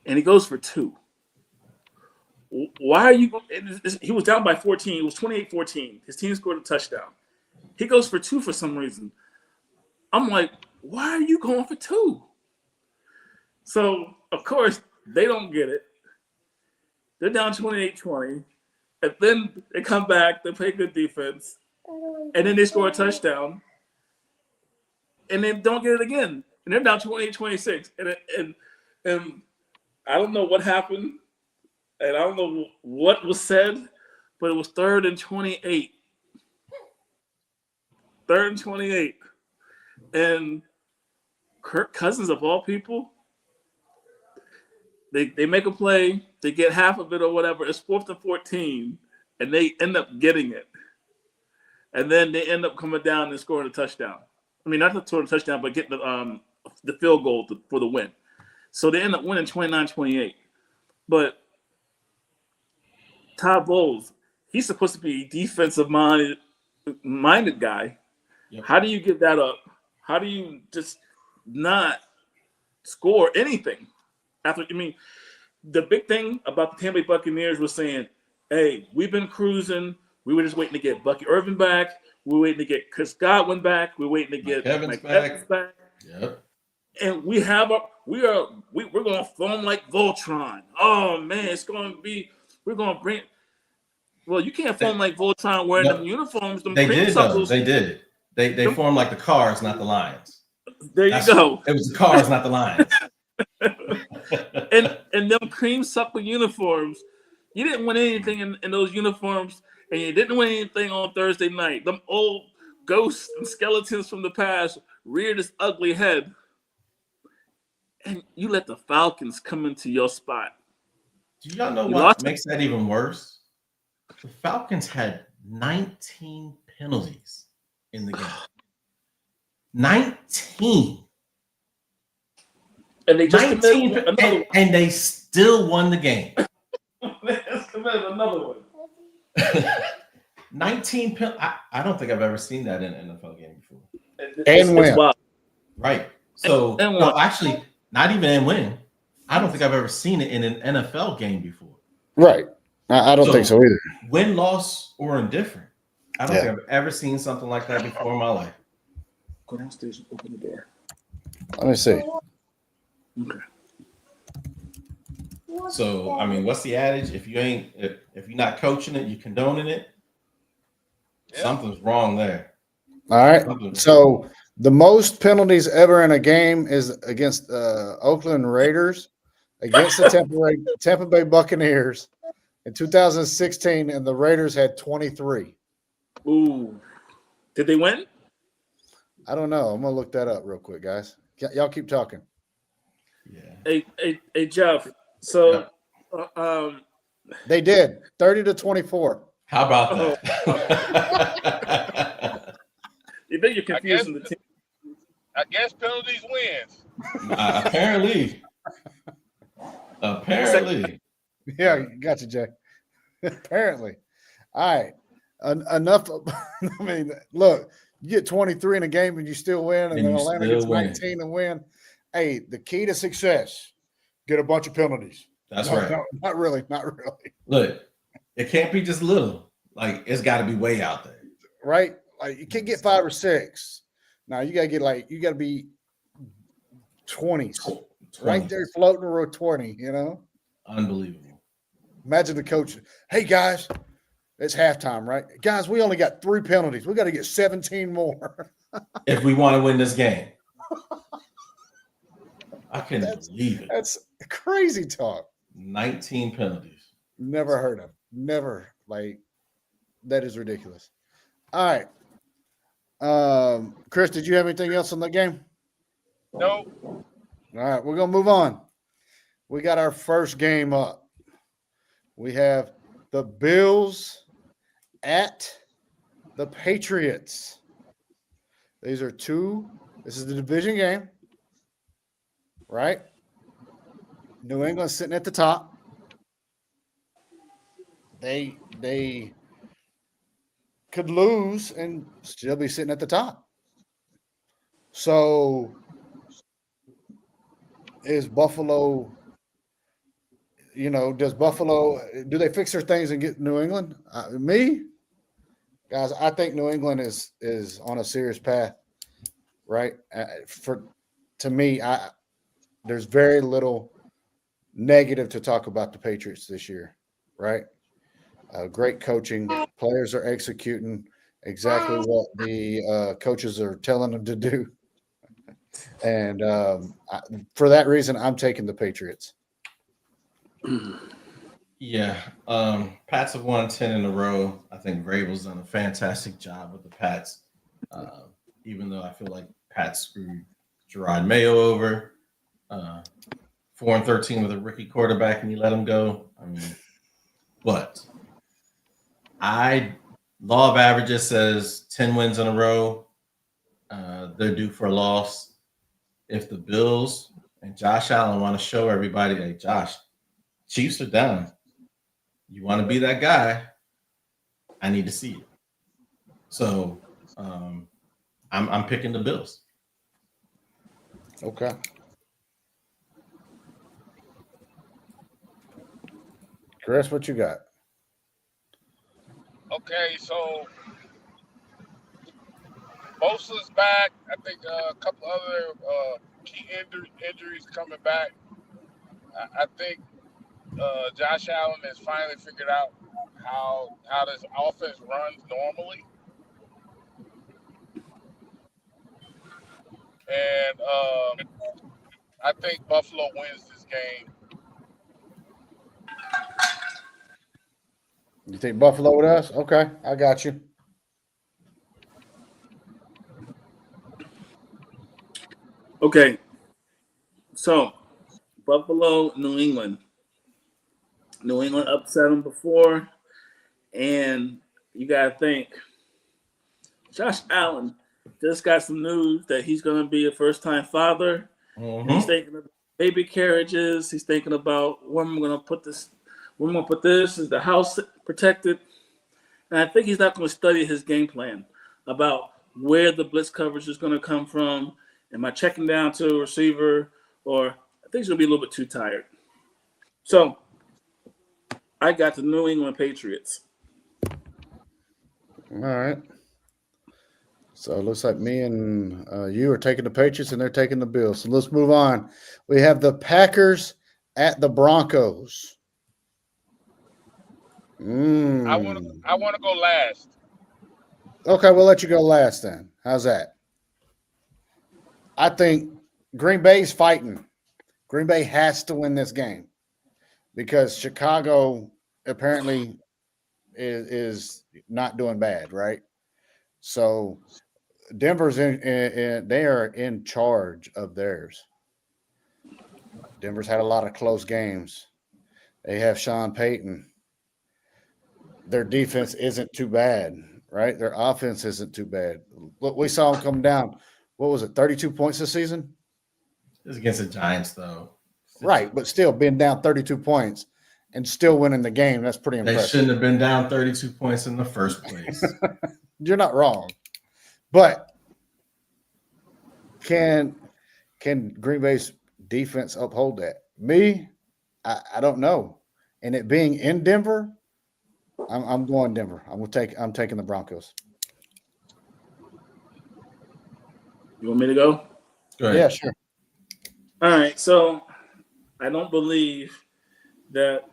And he goes for 2. Why are you – he was down by 14. It was 28-14. His team scored a touchdown. He goes for 2 for some reason. I'm like, why are you going for 2? So, of course, they don't get it. They're down 28-20. And then they come back. They play good defense. And then they score a touchdown. And then don't get it again. And they're down 28-26. And I don't know what happened. And I don't know what was said, but it was 3rd and 28. 3rd and 28. And Kirk Cousins, of all people, they make a play, they get half of it or whatever. It's 4th and 14, and they end up getting it. And then they end up coming down and scoring a touchdown. I mean, not to score a touchdown, but get the field goal for the win. So they end up winning 29-28. But Todd Bowles, he's supposed to be a defensive-minded guy. Yep. How do you give that up? How do you just not score anything? The big thing about the Tampa Bay Buccaneers was saying, hey, we've been cruising. We were just waiting to get Bucky Irvin back. We were waiting to get Chris Godwin back. We're waiting to get Mike Evans back. Yep. And we're going to foam like Voltron. Oh, man, it's going to be – we're going to bring – well, you can't foam like Voltron wearing them uniforms. They did, though. They did. They formed like the Cars, not the Lions. There you go. It was the Cars, not the Lions. and them creamsucker uniforms, you didn't win anything in those uniforms, and you didn't win anything on Thursday night. Them old ghosts and skeletons from the past reared its ugly head. And you let the Falcons come into your spot. Do y'all know what makes that even worse? The Falcons had 19 penalties in the game. 19. And they just committed another one. And they still won the game. They just committed another one. 19 I don't think I've ever seen that in an NFL game before. And win. Right. So, actually, not even in win. I don't think I've ever seen it in an NFL game before. Right. I don't think so either. Win, loss, or indifferent. I don't Yeah. think I've ever seen something like that before in my life. Go downstairs and open the door. Let me see. Okay. So, I mean, what's the adage? If you're not coaching it, you condoning it. Yeah. Something's wrong there. All right. So the most penalties ever in a game is against Oakland Raiders, against the Tampa Bay Buccaneers in 2016, and the Raiders had 23. Ooh. Did they win? I don't know. I'm gonna look that up real quick, guys. Y'all keep talking. Yeah. Hey, Jeff. So, They did 30-24. How about that? you think you're confusing the team? I guess penalties wins. Apparently. Yeah, gotcha, Jay. Apparently. All right. Enough. I mean, look, you get 23 in a game and you still win, and then Atlanta gets 19 and win. Hey, the key to success: get a bunch of penalties. That's right. No, not really. Not really. Look, it can't be just little. Like, it's got to be way out there. Right? Like, you can't get 5 or 6. Now you gotta be 20s. 20. Right there floating around 20, you know? Unbelievable. Imagine the coach. Hey guys, it's halftime, right? Guys, we only got 3 penalties. We got to get 17 more. If we want to win this game. I can't believe it. That's crazy talk. 19 penalties. Never heard of. Never. Like, that is ridiculous. All right. Chris, did you have anything else on the game? No. All right, we're gonna move on. We got our first game up. We have the Bills at the Patriots. This is the division game, right? New England sitting at the top. They could lose and still be sitting at the top. So is Buffalo, do they fix their things and get New England? Guys, I think New England is on a serious path, right? To me, there's very little negative to talk about the Patriots this year, right? Great coaching, players are executing exactly what the coaches are telling them to do. And for that reason, I'm taking the Patriots. Yeah. Pats have won 10 in a row. I think Vrabel's done a fantastic job with the Pats. Even though I feel like Pats screwed Gerard Mayo over. 4-13 with a rookie quarterback, and you let him go. I mean, but law of averages says 10 wins in a row. They're due for a loss. If the Bills and Josh Allen want to show everybody, hey, Josh, Chiefs are down. You want to be that guy? I need to see it. So I'm picking the Bills. Okay. Chris, what you got? Okay, so Bosa's back. I think a couple other key injuries coming back. I think Josh Allen has finally figured out how this offense runs normally. And I think Buffalo wins this game. You think Buffalo with us? Okay, I got you. Okay. So, Buffalo, New England. New England upset them before, and you got to think Josh Allen just got some news that he's going to be a first-time father. Mm-hmm. He's thinking of baby carriages. He's thinking about where I'm going to put this. Where I'm going to put this. Is the house protected? And I think he's not going to study his game plan about where the blitz coverage is going to come from. Am I checking down to a receiver, or think she'll be a little bit too tired. So I got the New England Patriots. All right. So it looks like me and you are taking the Patriots and they're taking the Bills. So let's move on. We have the Packers at the Broncos. I want to go last. Okay, we'll let you go last then. How's that? I think Green Bay's fighting. Green Bay has to win this game because Chicago apparently is not doing bad, right? So Denver's in they are in charge of theirs. Denver's had a lot of close games. They have Sean Payton. Their defense isn't too bad, right? Their offense isn't too bad. Look, we saw them come down. What was it, 32 points this season? It's against the Giants, though. Right, but still being down 32 points and still winning the game, that's pretty They impressive. shouldn't have been down 32 points in the first place. You're not wrong. But can Green Bay's defense uphold that? Me, I don't know. And it being in Denver, I'm going Denver. I'm taking the Broncos. You want me to go? Go ahead. Yeah, sure. All right. So I don't believe that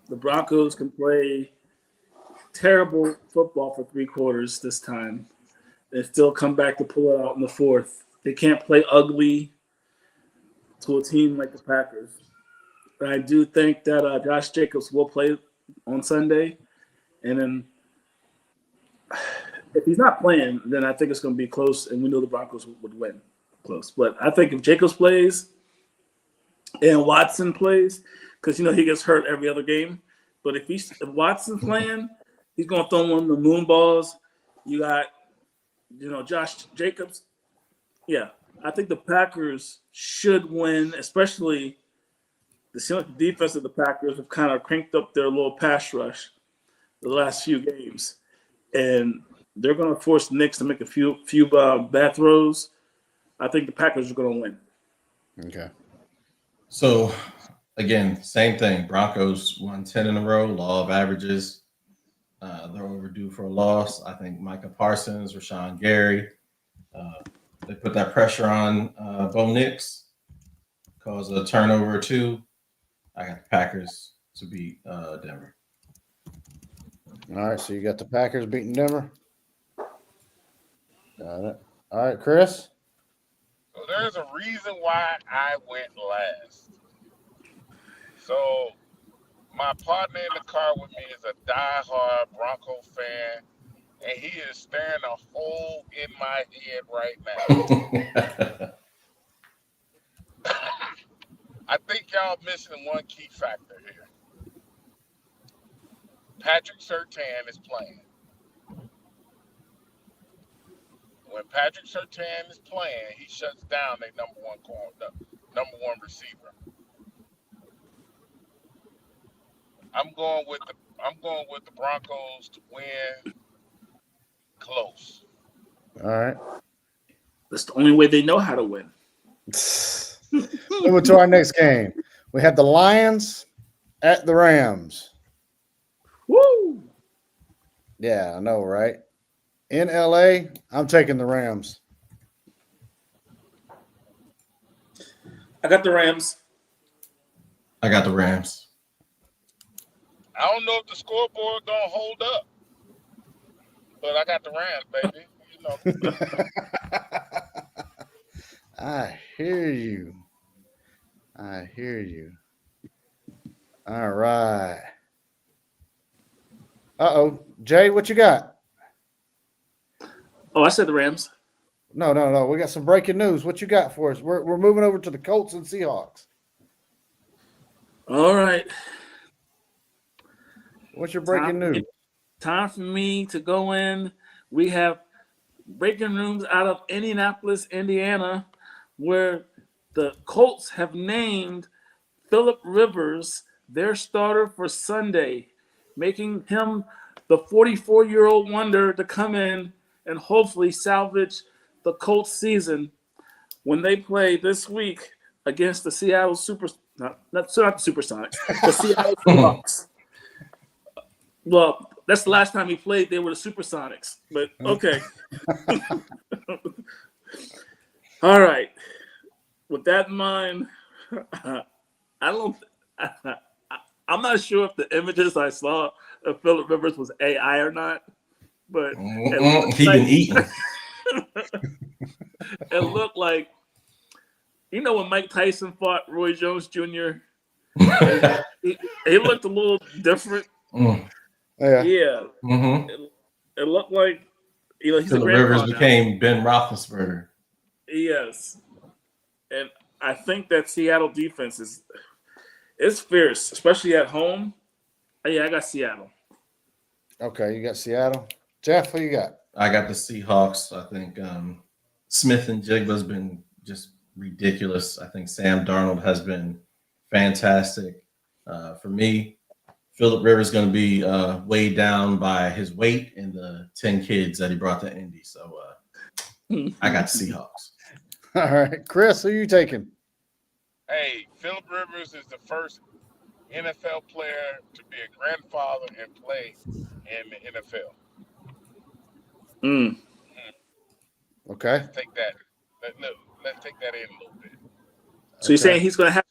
the Broncos can play terrible football for 3 quarters this time and still come back to pull it out in the fourth. They can't play ugly to a team like the Packers. But I do think that Josh Jacobs will play on Sunday. And then if he's not playing, then I think it's going to be close, and we know the Broncos would win close. But I think if Jacobs plays and Watson plays, because, he gets hurt every other game. But if Watson's playing, he's going to throw one of the moon balls. You got, Josh Jacobs. Yeah, I think the Packers should win, especially the defense of the Packers have kind of cranked up their little pass rush the last few games. And they're going to force Knicks to make a few bad throws. I think the Packers are going to win. Okay. So, again, same thing. Broncos won 10 in a row, law of averages. They're overdue for a loss. I think Micah Parsons, Rashawn Gary, they put that pressure on Bo Nix, cause a turnover or two. I got the Packers to beat Denver. All right, so you got the Packers beating Denver. Got it. All right, Chris. So there's a reason why I went last. So my partner in the car with me is a diehard Bronco fan, and he is staring a hole in my head right now. I think y'all missing one key factor here. Patrick Surtain is playing. When Patrick Surtain is playing, he shuts down their number one receiver. I'm going with the Broncos to win close. All right. That's the only way they know how to win. Moving to our next game. We have the Lions at the Rams. Woo! Yeah, I know, right? In LA, I'm taking the Rams. I got the Rams. I got the Rams. I don't know if the scoreboard gonna hold up, but I got the Rams, baby. I hear you. All right. Uh-oh. Jay, what you got? Oh, I said the Rams. No. We got some breaking news. What you got for us? We're moving over to the Colts and Seahawks. All right. What's your breaking news? Time for me to go in. We have breaking news out of Indianapolis, Indiana, where the Colts have named Phillip Rivers their starter for Sunday, making him the 44-year-old wonder to come in and hopefully salvage the Colts season when they play this week against the Seattle not the Supersonics, the Seattle Seahawks. Well, that's the last time he played. They were the Supersonics, but okay. All right. With that in mind, I'm not sure if the images I saw of Phillip Rivers was AI or not, but he been eating. it looked like, when Mike Tyson fought Roy Jones Jr., he looked a little different. Yeah. Mm-hmm. It looked like, he's Phillip a grandpa Rivers now. became Ben Roethlisberger. Yes. And I think that Seattle defense is fierce, especially at home. Yeah, I got Seattle. Okay, you got Seattle. Jeff, who you got? I got the Seahawks. I think Smith and Jigba's been just ridiculous. I think Sam Darnold has been fantastic. For me, Phillip Rivers is going to be weighed down by his weight and the 10 kids that he brought to Indy. So I got Seahawks. All right, Chris, who you taking? Hey, Phillip Rivers is the first NFL player to be a grandfather and play in the NFL. Okay. Let's take that. Let's take that in a little bit. So you're saying he's going to have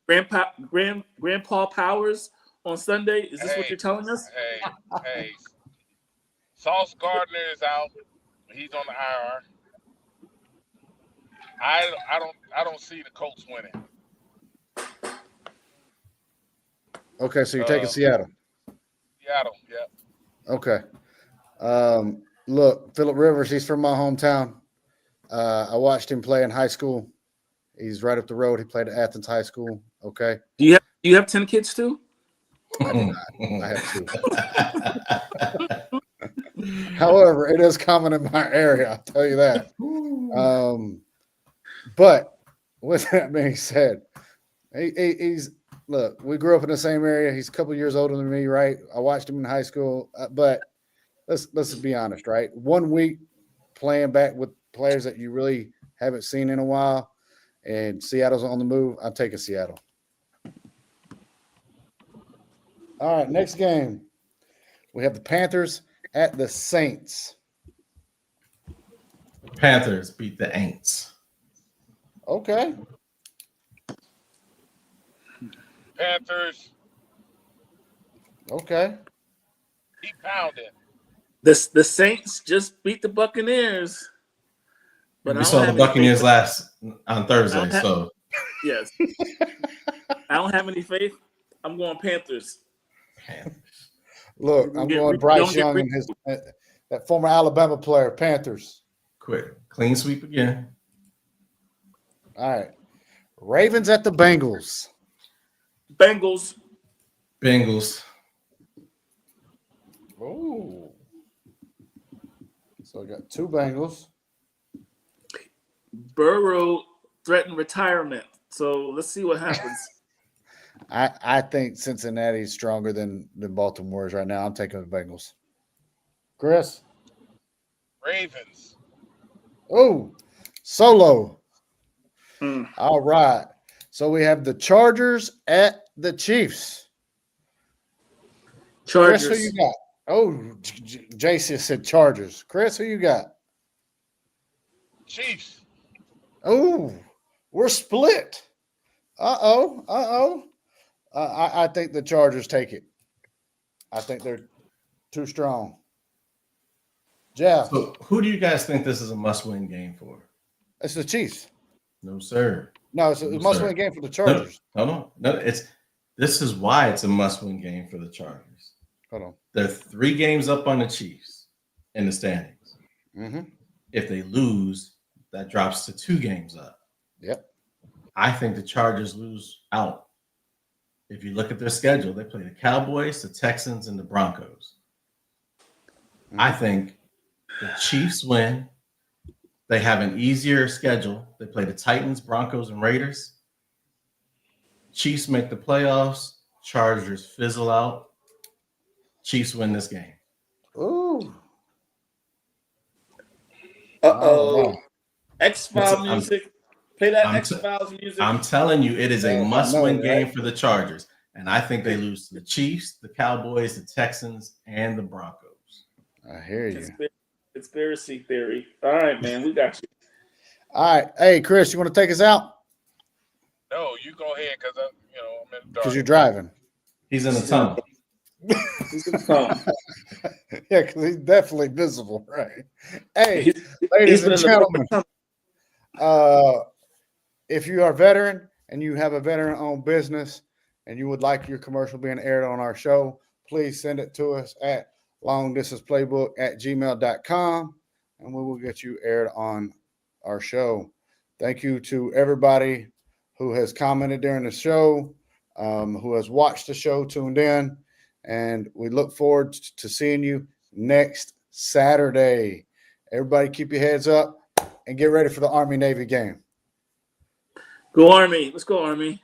grandpa powers on Sunday? Is this what you're telling us? Hey. Sauce Gardner is out. He's on the IR. I don't see the Colts winning. Okay, so you're taking Seattle. Seattle, yeah. Okay. Look, Phillip Rivers, he's from my hometown. I watched him play in high school. He's right up the road. He played at Athens High School. Okay. Do you have 10 kids too? I do not. I have 2. However, it is common in my area. I'll tell you that. But with that being said, he's look. We grew up in the same area. He's a couple years older than me, right? I watched him in high school, but let's be honest, right? 1 week playing back with players that you really haven't seen in a while, and Seattle's on the move. I'm taking Seattle. All right, next game. We have the Panthers at the Saints. Panthers beat the Aints. Okay. Panthers. Okay. He pounded. The Saints just beat the Buccaneers. But we saw the Buccaneers on Thursday, so yes. I don't have any faith. I'm going Panthers. Look, I'm going Bryce Young and his that former Alabama player, Panthers. Quick, clean sweep again. All right. Ravens at the Bengals. Bengals. Oh. So I got 2 Bengals. Burrow threatened retirement. So let's see what happens. I think Cincinnati's stronger than Baltimore is right now. I'm taking the Bengals. Chris? Ravens. Oh, solo. All right. So we have the Chargers at the Chiefs. Chargers. Chris, who you got? Oh, Jason said Chargers. Chris, who you got? Chiefs. Oh, we're split. Uh-oh. I think the Chargers take it. I think they're too strong. Jeff. So who do you guys think this is a must-win game for? It's the Chiefs. No, sir. No, it's a must-win game for the Chargers. No. This is why it's a must-win game for the Chargers. Hold on. They're 3 games up on the Chiefs in the standings. Mm-hmm. If they lose, that drops to 2 games up. Yep. I think the Chargers lose out. If you look at their schedule, they play the Cowboys, the Texans, and the Broncos. Mm-hmm. I think the Chiefs win. They have an easier schedule. They play the Titans, Broncos, and Raiders. Chiefs make the playoffs. Chargers fizzle out. Chiefs win this game. Ooh. Uh-oh. X-File music. Play that X-Files music. I'm telling you, it is a must-win right? game for the Chargers. And I think they lose to the Chiefs, the Cowboys, the Texans, and the Broncos. I hear you. Conspiracy theory. All right, man. We got you. All right. Hey, Chris, you want to take us out? No, you go ahead because I'm in the dark. Because you're driving. He's in the tunnel. Yeah, because he's definitely visible, right? Hey, ladies and gentlemen, if you are a veteran and you have a veteran-owned business and you would like your commercial being aired on our show, please send it to us at longdistanceplaybook@gmail.com, and we will get you aired on our show. Thank you to everybody who has commented during the show, who has watched the show, tuned in, and we look forward to seeing you next Saturday. Everybody keep your heads up and get ready for the Army-Navy game. Go Army. Let's go Army.